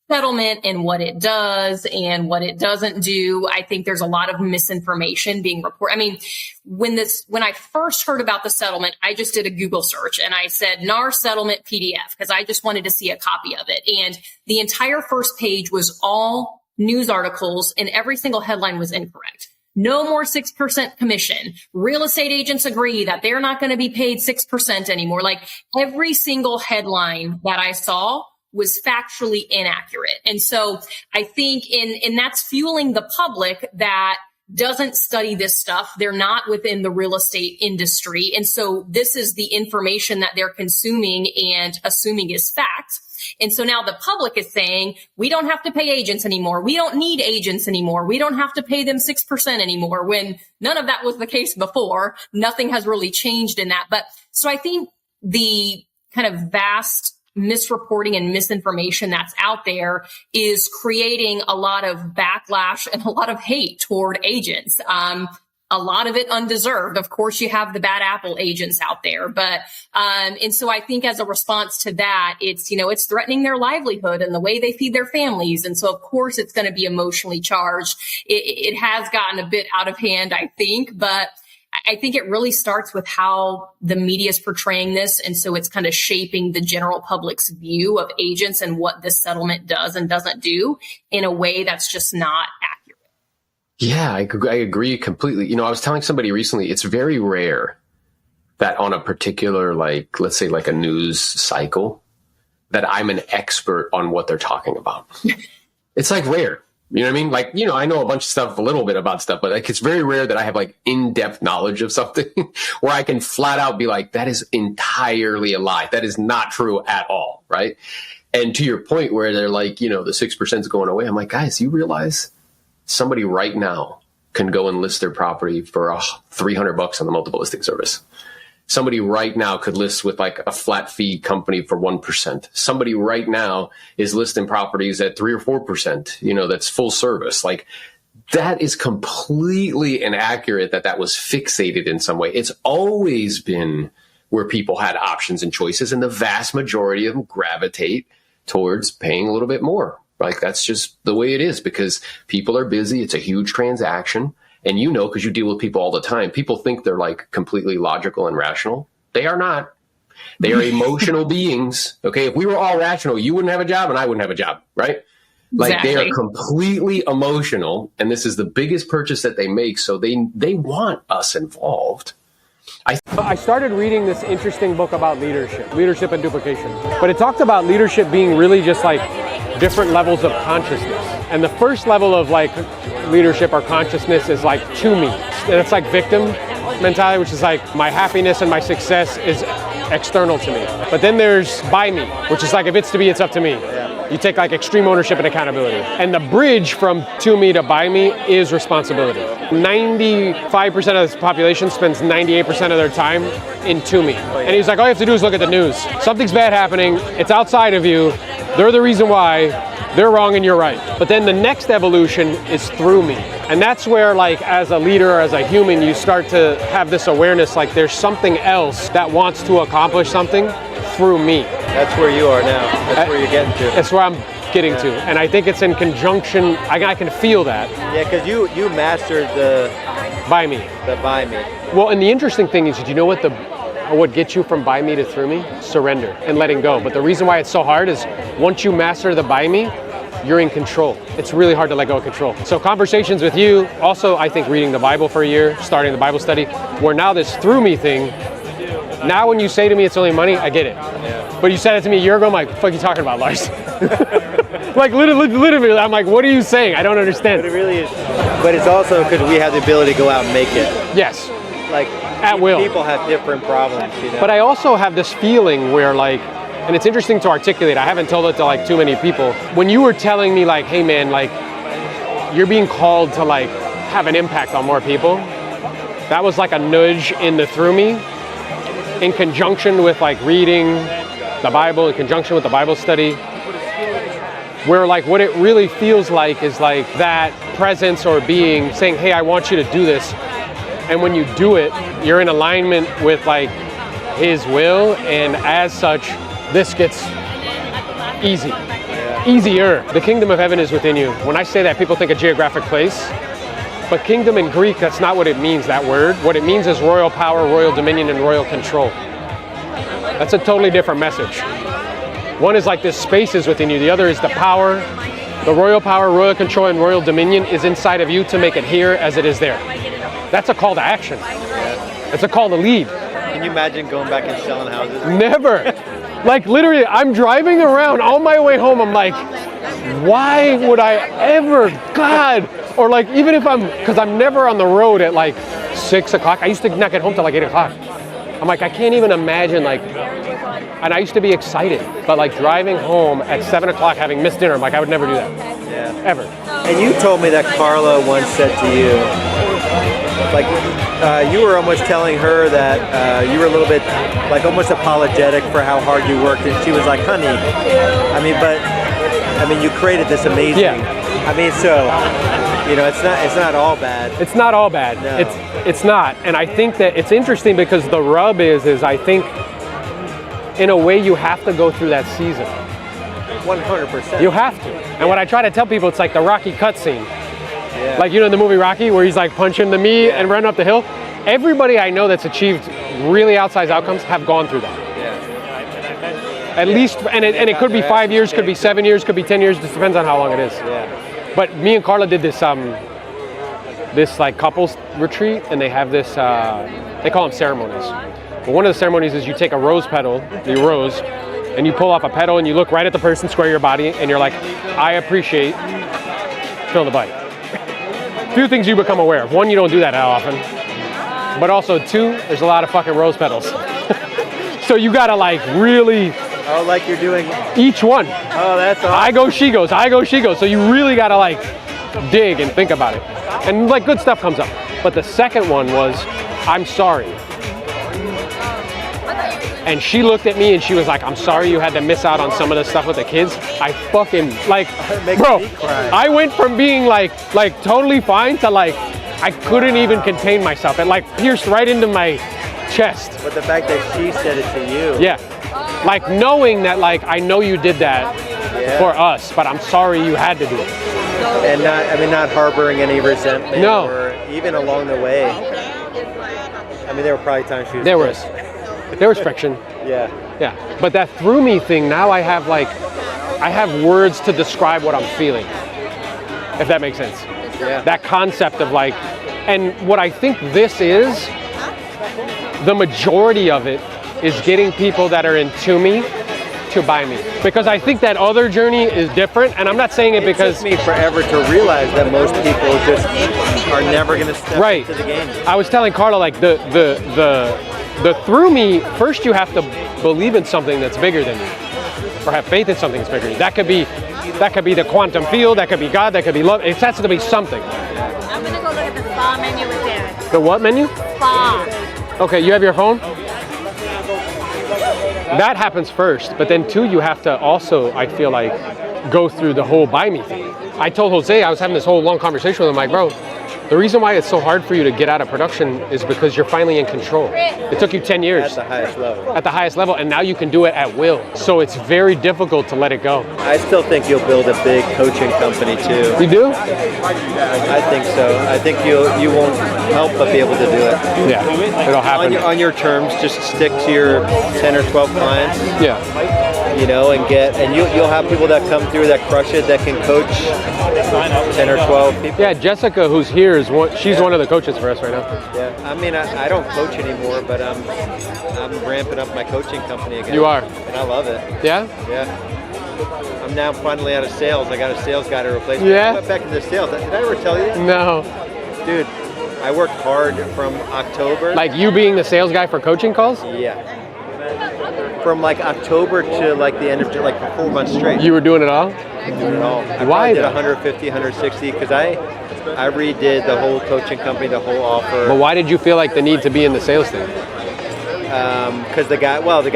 settlement and what it does and what it doesn't do. I think there's a lot of misinformation being reported. I mean, when I first heard about the settlement, I just did a Google search and I said NAR settlement PDF because I just wanted to see a copy of it. And the entire first page was all news articles and every single headline was incorrect. No more 6% commission. Real estate agents agree that they're not going to be paid 6% anymore. Like every single headline that I saw was factually inaccurate. And so I think and that's fueling the public that doesn't study this stuff. They're not within the real estate industry. And so this is the information that they're consuming and assuming is fact. And so now the public is saying, we don't have to pay agents anymore. We don't need agents anymore. We don't have to pay them 6% anymore, when none of that was the case before. Nothing has really changed in that. But so I think the kind of vast misreporting and misinformation that's out there is creating a lot of backlash and a lot of hate toward agents. A lot of it undeserved. Of course, you have the bad apple agents out there, but, and so I think as a response to that, it's threatening their livelihood and the way they feed their families. And so of course it's going to be emotionally charged. It has gotten a bit out of hand, I think, but I think it really starts with how the media is portraying this. And so it's kind of shaping the general public's view of agents and what this settlement does and doesn't do in a way that's just not accurate. Yeah, I agree completely. You know, I was telling somebody recently, it's very rare that on a particular, like, let's say like a news cycle, that I'm an expert on what they're talking about. It's like rare. You know what I mean? Like, you know, I know a bunch of stuff, a little bit about stuff, but like, it's very rare that I have like in-depth knowledge of something where I can flat out be like, that is entirely a lie. That is not true at all. Right. And to your point where they're like, you know, the 6% is going away. I'm like, guys, you realize somebody right now can go and list their property for $300 on the multiple listing service. Somebody right now could list with like a flat fee company for 1%. Somebody right now is listing properties at 3 or 4%, you know, that's full service. Like that is completely inaccurate that was fixated in some way. It's always been where people had options and choices, and the vast majority of them gravitate towards paying a little bit more. Like that's just the way it is because people are busy. It's a huge transaction. And you know, because you deal with people all the time, people think they're like completely logical and rational. They are not. They are emotional beings. Okay. If we were all rational, you wouldn't have a job and I wouldn't have a job, right? Like Exactly. They are completely emotional. And this is the biggest purchase that they make. So they want us involved. I started reading this interesting book about leadership and duplication. But it talked about leadership being really just like different levels of consciousness. And the first level of like leadership or consciousness is like to me. And it's like victim mentality, which is like my happiness and my success is external to me. But then there's by me, which is like if it's to be, it's up to me. You take like extreme ownership and accountability. And the bridge from to me to by me is responsibility. 95% of the population spends 98% of their time in to me. And he's like, all you have to do is look at the news. Something's bad happening. It's outside of you. They're the reason why. They're wrong and you're right. But then the next evolution is through me. And that's where like as a leader or as a human, you start to have this awareness like there's something else that wants to accomplish something through me. That's where you are now. That's where you're getting to. That's where I'm getting to. And I think it's in conjunction, I can feel that. Yeah, because you mastered the By me. by me. Well, and the interesting thing is, did you know what gets you from by me to through me? Surrender and letting go. But the reason why it's so hard is once you master the by me, you're in control. It's really hard to let go of control. So conversations with you, also I think reading the Bible for a year, starting the Bible study, where now this through me thing, now when you say to me it's only money, I get it. Yeah. But you said it to me a year ago, I'm like, what the fuck are you talking about, Lars? Like literally, I'm like, what are you saying? I don't understand. But it really is. But it's also because we have the ability to go out and make it. Yes. Like At will. People have different problems, you know. But I also have this feeling where like, and it's interesting to articulate, I haven't told it to like too many people. When you were telling me like, hey man, like you're being called to like have an impact on more people, that was like a nudge in the through me, in conjunction with like reading the Bible, in conjunction with the Bible study, where like what it really feels like is like that presence or being saying, hey, I want you to do this. And when you do it, you're in alignment with like his will, and as such, this gets easy, easier. The kingdom of heaven is within you. When I say that, people think a geographic place, but kingdom in Greek, that's not what it means, that word. What it means is royal power, royal dominion, and royal control. That's a totally different message. One is like this space is within you. The other is the power, the royal power, royal control, and royal dominion is inside of you to make it here as it is there. That's a call to action. It's a call to lead. Can you imagine going back and selling houses? Never. Like literally, I'm driving around on my way home. I'm like, why would I ever, God? Or like, even if because I'm never on the road at like 6 o'clock. I used to not get home till like 8 o'clock. I'm like, I can't even imagine like, and I used to be excited, but like driving home at 7 o'clock having missed dinner, I'm like, I would never do that. Yeah. Ever. And you told me that Carla once said to you, like, you were almost telling her that you were a little bit, like, almost apologetic for how hard you worked, and she was like, honey, you created this amazing. Yeah. I mean, so, you know, it's not all bad. It's not all bad. No. It's not. And I think that it's interesting because the rub is I think in a way you have to go through that season. 100%. You have to. And what I try to tell people, it's like the Rocky cutscene. Yeah. Like, you know, in the movie Rocky, where he's like punching the meat and running up the hill. Everybody I know that's achieved really outsized outcomes have gone through that. At least, and it could be 5 years, could be 7 years, could be 10 years, just depends on how long it is. Yeah. But me and Carla did this like couples retreat, and they have this, they call them ceremonies. But one of the ceremonies is you take a rose petal, the rose, and you pull off a petal and you look right at the person, square your body, and you're like, I appreciate, fill the bite. Few things you become aware of. One, you don't do that often. But also two, there's a lot of fucking rose petals. So you gotta like really... Oh, like you're doing... Each one. Oh, that's awesome. I go, she goes, I go, she goes. So you really gotta like dig and think about it. And like good stuff comes up. But the second one was, I'm sorry. And she looked at me and she was like, I'm sorry you had to miss out on some of the stuff with the kids. I fucking, like, bro, I went from being like totally fine to like, I couldn't even contain myself. It like pierced right into my chest. But the fact that she said it to you. Yeah. Like knowing that like, I know you did that for us, but I'm sorry you had to do it. And not harboring any resentment. No. Or even along the way. I mean, there were probably times she was There was friction. Yeah. Yeah. But that through me thing, now I have words to describe what I'm feeling. If that makes sense. Yeah. That concept of like, and what I think this is, the majority of it is getting people that are into me to buy me. Because I think that other journey is different, and I'm not saying it because... It took me forever to realize that most people just are never going to step into the game. I was telling Carla, like, the through me, first you have to believe in something that's bigger than you, or have faith in something that's bigger than you. That could be the quantum field, that could be God, that could be love. It has to be something. I'm gonna go look at the spa menu with Derek. The what menu? Spa. Okay, you have your phone? That happens first, but then two, you have to also, I feel like, go through the whole buy me thing. I told Jose, I was having this whole long conversation with him, like, bro, the reason why it's so hard for you to get out of production is because you're finally in control. It took you 10 years. At the highest level. At the highest level, and now you can do it at will. So it's very difficult to let it go. I still think you'll build a big coaching company too. You do? I think so. I think you won't help but be able to do it. Yeah, it'll happen. On your terms, just stick to your 10 or 12 clients. Yeah. You know, and you'll have people that come through that crush it, that can coach 10 or 12 people. Yeah, Jessica, who's here, she's one of the coaches for us right now. Yeah, I mean, I don't coach anymore, but I'm ramping up my coaching company again. You are? And I love it. Yeah? Yeah. I'm now finally out of sales. I got a sales guy to replace me. Yeah? I went back into sales. Did I ever tell you? No. Dude, I worked hard from October. Like you being the sales guy for coaching calls? Yeah. From like October to like the end of like 4 months straight. You were doing it all? Doing it all. I Why? did 150, 160 because I redid the whole coaching company, the whole offer. But why did you feel like the need to be in the sales thing? Because the guy was a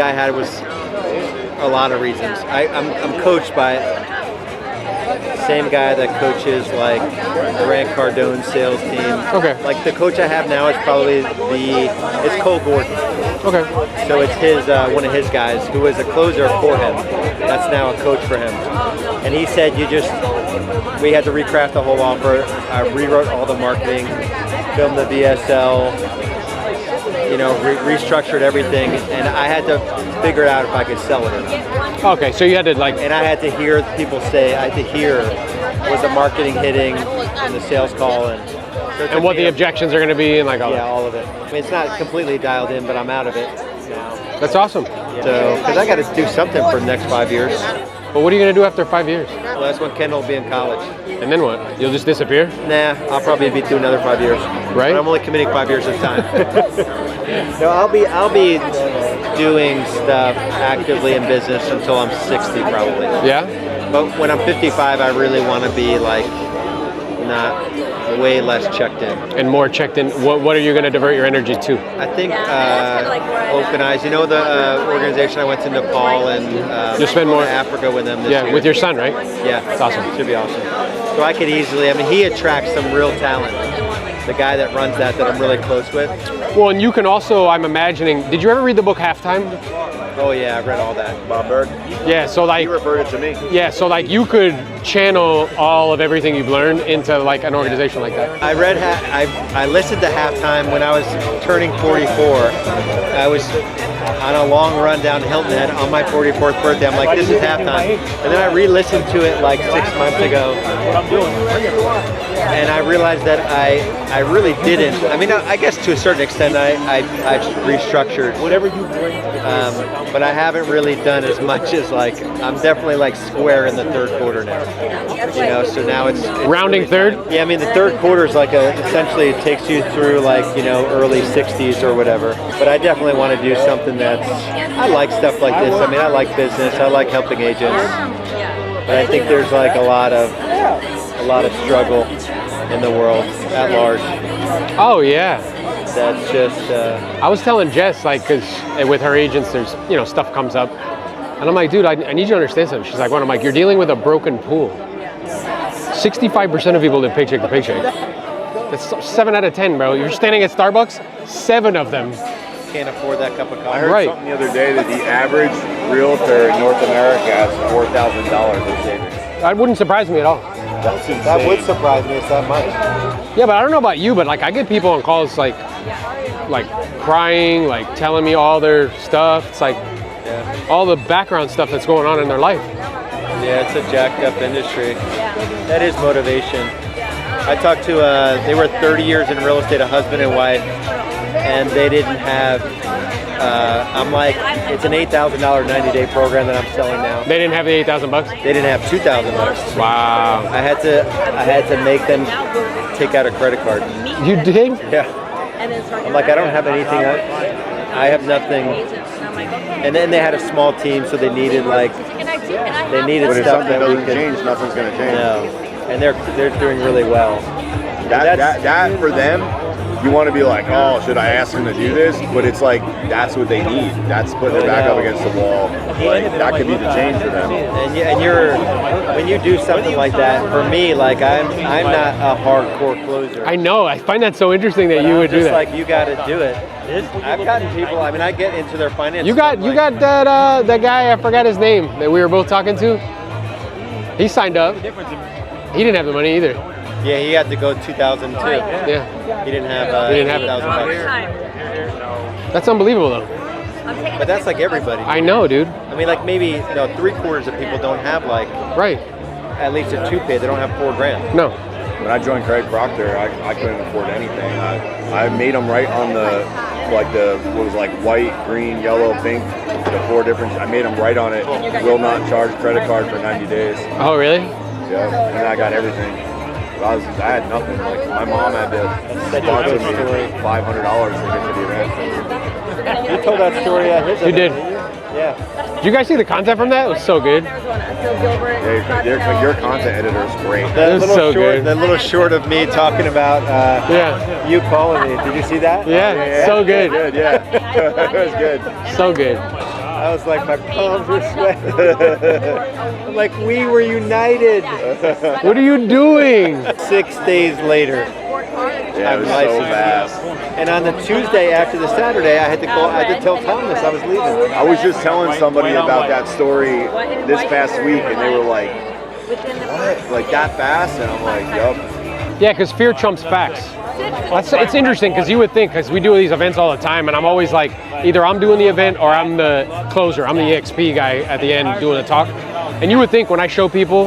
lot of reasons. I'm coached by same guy that coaches like Grant Cardone's sales team. Okay. Like the coach I have now is probably it's Cole Gordon. Okay. So it's his one of his guys who was a closer for him. That's now a coach for him. And he said we had to recraft the whole offer. I rewrote all the marketing, filmed the VSL, restructured everything, and I had to figure out if I could sell it or not. Okay, so you had to and I had to hear people say, I had to hear was the marketing hitting and the sales call and what the objections are going to be and like all that. Yeah, all of it. I mean, it's not completely dialed in, but I'm out of it now. That's awesome. So, because I got to do something for the next 5 years. But what are you going to do after 5 years? Well, that's when Kendall will be in college. And then what? You'll just disappear? Nah, I'll probably be doing another 5 years. Right? But I'm only committing 5 years at a time. No, I'll be doing stuff actively in business until I'm 60 probably. Yeah? But when I'm 55, I really want to be like not way less checked in. And more checked in. What are you going to divert your energy to? I think Open Eyes. You know the organization I went to Nepal and You'll spend more Africa with them this year. with your son, right? Yeah, it's awesome. Should be awesome. So I could easily. I mean, he attracts some real talent. The guy that runs that I'm really close with. Well, and you can also, I'm imagining. Did you ever read the book Halftime? Oh yeah, I read all that. Bob Berg. Yeah, so like he referred it to me. Yeah, so like you could channel all of everything you've learned into like an organization like that. I listened to Halftime when I was turning 44. I was on a long run down Hilton Head on my 44th birthday. I'm like, this is Halftime, and then I re-listened to it like 6 months ago, and I realized that I really didn't. I mean, I guess to a certain extent I've restructured. Whatever you bring. But I haven't really done as much as like, I'm definitely like square in the third quarter now. So now it's rounding really, third? Yeah, I mean the third quarter is like essentially it takes you through like, early 60s or whatever. But I definitely want to do something I like stuff like this. I mean, I like business, I like helping agents. But I think there's like a lot of struggle in the world at large. Oh yeah. That's just. I was telling Jess, like, because with her agents, there's, stuff comes up. And I'm like, dude, I need you to understand something. She's like, what? I'm like, you're dealing with a broken pool. 65% of people live paycheck to paycheck. That's 7 out of 10, bro. You're standing at Starbucks, 7 of them can't afford that cup of coffee. I heard something the other day that the average realtor in North America has $4,000 in savings. That wouldn't surprise me at all. That's insane. That would surprise me. It's that much. Yeah, but I don't know about you, but like I get people on calls like crying, like telling me all their stuff. It's like all the background stuff that's going on in their life. Yeah, it's a jacked up industry. That is motivation. I talked to, they were 30 years in real estate, a husband and wife, and they didn't have, I'm like, it's an $8,000 90-day program that I'm selling now. They didn't have the $8,000? They didn't have $2,000. Wow. I had to make them take out a credit card. You did? Yeah. I'm like, I don't have anything. I have nothing. And then they had a small team, so they needed stuff that doesn't change, nothing's going to change. No, and they're doing really well. That for them, you want to be like, oh, should I ask them to do this? But it's like that's what they need. That's putting their back up against the wall. Like that could be the change for them. And you're when you do something like that, for me, like I'm not a hardcore closer. I know. I find that so interesting that you would do that. Like you got to do it. I've gotten people. I mean, I get into their finances. You got that guy. I forgot his name that we were both talking to. He signed up. He didn't have the money either. Yeah, he had to go 2002. Yeah. He didn't have. $1,000. That's unbelievable though. But that's like everybody. I know, dude. I mean, like maybe 3/4 of people don't have like at least a toupee. They don't have $4,000. No. When I joined Craig Proctor, I couldn't afford anything. I made them right on the what was like white, green, yellow, pink, the 4 different. I made them right on it. Will not charge credit card for 90 days. Oh really? Yeah, and I got everything. I had nothing. Like my mom had to sponsor me $500 to get to the event. You told that story at his You event, did. didn't you? Yeah. Did you guys see the content from that? It was so good. Yeah, your content editor is great. That was little so short, good. that little short of me talking about Yeah. you calling me. Did you see that? Yeah, so good. Good, yeah. It was good. So good. I was like, my palms were sweating. I'm like, we were united. What are you doing? 6 days later. Yeah, it was so fast. And on the Tuesday after the Saturday, I had to tell Thomas I was leaving. I was just telling somebody about that story this past week, and they were like, "What? Like that fast?" And I'm like, "Yup." Yeah, because fear trumps facts. It's interesting because you would think, because we do these events all the time, and I'm always like, either I'm doing the event or I'm the closer. I'm the EXP guy at the end doing the talk. And you would think when I show people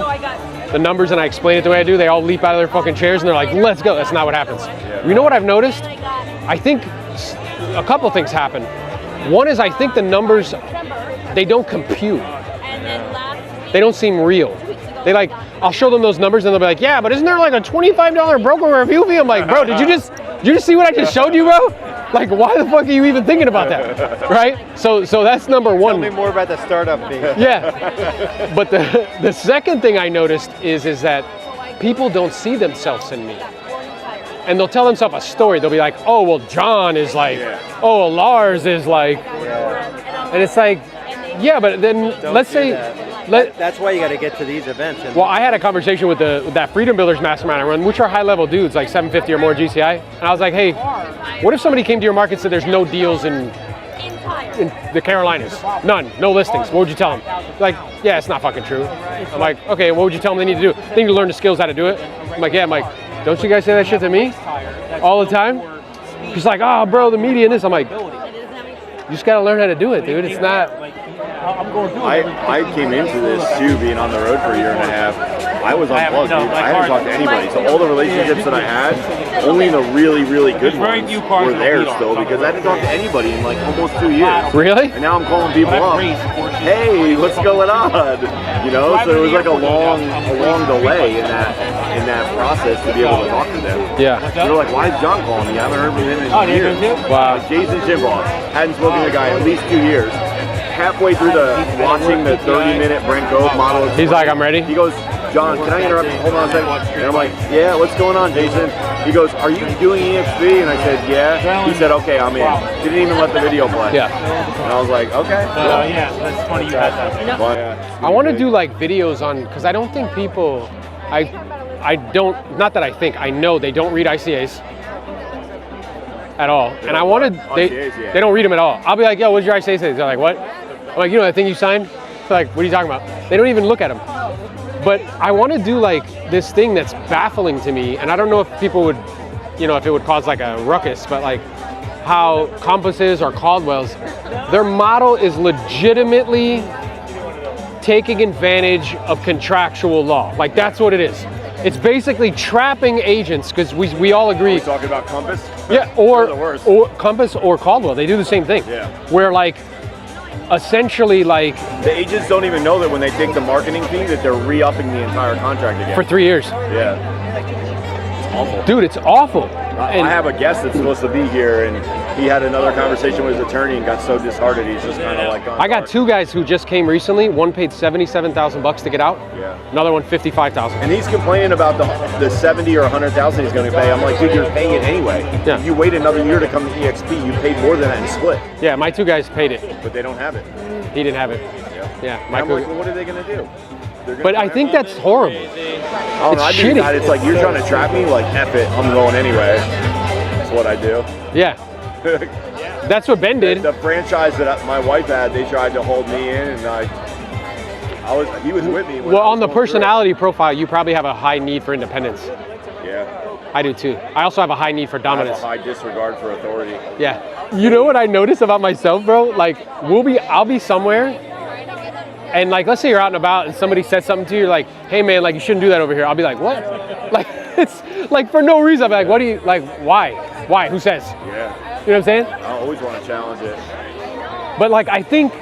the numbers and I explain it the way I do, they all leap out of their fucking chairs and they're like, let's go. That's not what happens. You know what I've noticed? I think a couple things happen. One is I think the numbers, they don't compute. They don't seem real. They like, I'll show them those numbers and they'll be like, yeah, but isn't there like a $25 broker review fee? I'm like, bro, did you just see what I just showed you, bro? Like, why the fuck are you even thinking about that, right? So that's number one. Tell me more about the startup fee. Yeah, but the second thing I noticed is that people don't see themselves in me. And they'll tell themselves a story. They'll be like, oh, well, John is like, oh, Lars is like, and it's like, yeah, but then let's say, that's why you got to get to these events. well, I had a conversation with that Freedom Builders Mastermind I run, which are high-level dudes, like 750 or more GCI. And I was like, hey, what if somebody came to your market and said there's no deals in the Carolinas? None, no listings. What would you tell them? Like, yeah, it's not fucking true. I'm like, okay, what would you tell them they need to do? They need to learn the skills how to do it. I'm like, yeah, I'm like, don't you guys say that shit to me all the time? She's like, oh, bro, the media and this. I'm like, you just gotta learn how to do it, dude. It's not. I came into this too, being on the road for a year and a half. I was unplugged, dude. I hadn't talked to anybody. So all the relationships that I had, only the really, really good ones were there still, because I didn't talk to anybody in like almost 2 years. Really? And now I'm calling people up. Hey, what's going on? You know, so it was like a long delay in that process to be able to talk to them. Yeah. They're like, why is John calling me? I haven't heard from him in years. Wow. Like Jason Chimboff, hadn't spoken to the guy in at least 2 years. Halfway through watching the 30-minute Brent Gove model, He's like, I'm ready. He goes, John, can I interrupt? Hold on a second. And I'm like, yeah, what's going on, Jason? He goes, are you doing EXP? And I said, yeah. He said, okay, I'm in. Didn't even let the video play. Yeah. And I was like, okay. Yeah, that's funny you had that. But, I want to do like videos on, because I don't think people, I don't, not that I think, I know they don't read ICAs at all. And I wanted, they don't read them at all. I'll be like, yo, what's your ICA say? They're like, what? I'm like, you know that thing you signed? They're like, what are you talking about? They don't even look at them. But I want to do like this thing that's baffling to me, and I don't know if people would, you know, if it would cause like a ruckus, but like how Compasses or Caldwell's, their model is legitimately taking advantage of contractual law. Like that's what it is. It's basically trapping agents, because we all agree. are we talking about Compass? Yeah, They're the worst. or Compass or Caldwell, they do the same thing. Yeah. Where like, essentially like The agents don't even know that when they take the marketing fee that they're re-upping the entire contract again. for 3 years. Yeah. It's awful. Dude, it's awful. I have a guest that's supposed to be here, and he had another conversation with his attorney and got so disheartened he's just kind of like. I got two guys who just came recently. One paid $77,000 to get out. Yeah. Another one $55,000. And he's complaining about the 70 or 100,000 he's going to pay. I'm like, dude, you're paying it anyway. Yeah. If you wait another year to come to EXP, you paid more than that in split. Yeah, my two guys paid it. But they don't have it. He didn't have it. Yeah, And my I'm like, well, what are they going to do? But I think that's horrible. Oh, It's no, I do shitty. that. It's like, you're trying to trap me? Like, F it, I'm going anyway. That's what I do. Yeah. That's what Ben did. The franchise that my wife had, they tried to hold me in, and he was with me. When Well, I was on the going through it. personality profile, you probably have a high need for independence. Yeah. I do too. I also have a high need for I dominance. have a high disregard for authority. Yeah. You know what I notice about myself, bro? Like, I'll be somewhere, and like, let's say you're out and about and somebody says something to you, like, hey man, like you shouldn't do that over here. I'll be like, what? Like, it's like for no reason. I'll be like, what do you, like, why? Why? Who says? Yeah. You know what I'm saying? I always want to challenge it. But like, I think,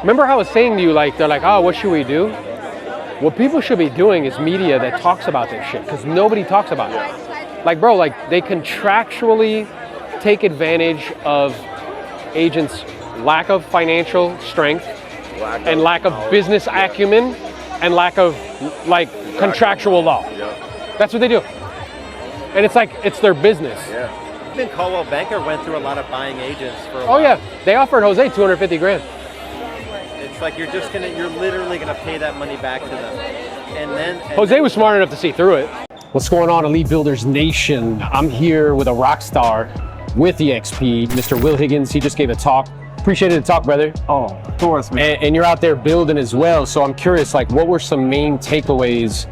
remember how I was saying to you, like, they're like, oh, what should we do? What people should be doing is media that talks about this shit, because nobody talks about it. Like, bro, like they contractually take advantage of agents' lack of financial strength and lack of business acumen and lack of like contractual law. That's what they do. And it's like, it's their business. Even Coldwell Banker went through a lot of buying agents for a while. Oh yeah, they offered Jose 250 grand. It's like you're literally gonna pay that money back to them. And Jose was smart enough to see through it. What's going on, Elite Builders Nation? I'm here with a rock star with EXP, Mr. Will Higgins. He just gave a talk. Appreciated the talk, brother. Oh, of course, man. And you're out there building as well. So I'm curious, like, what were some main takeaways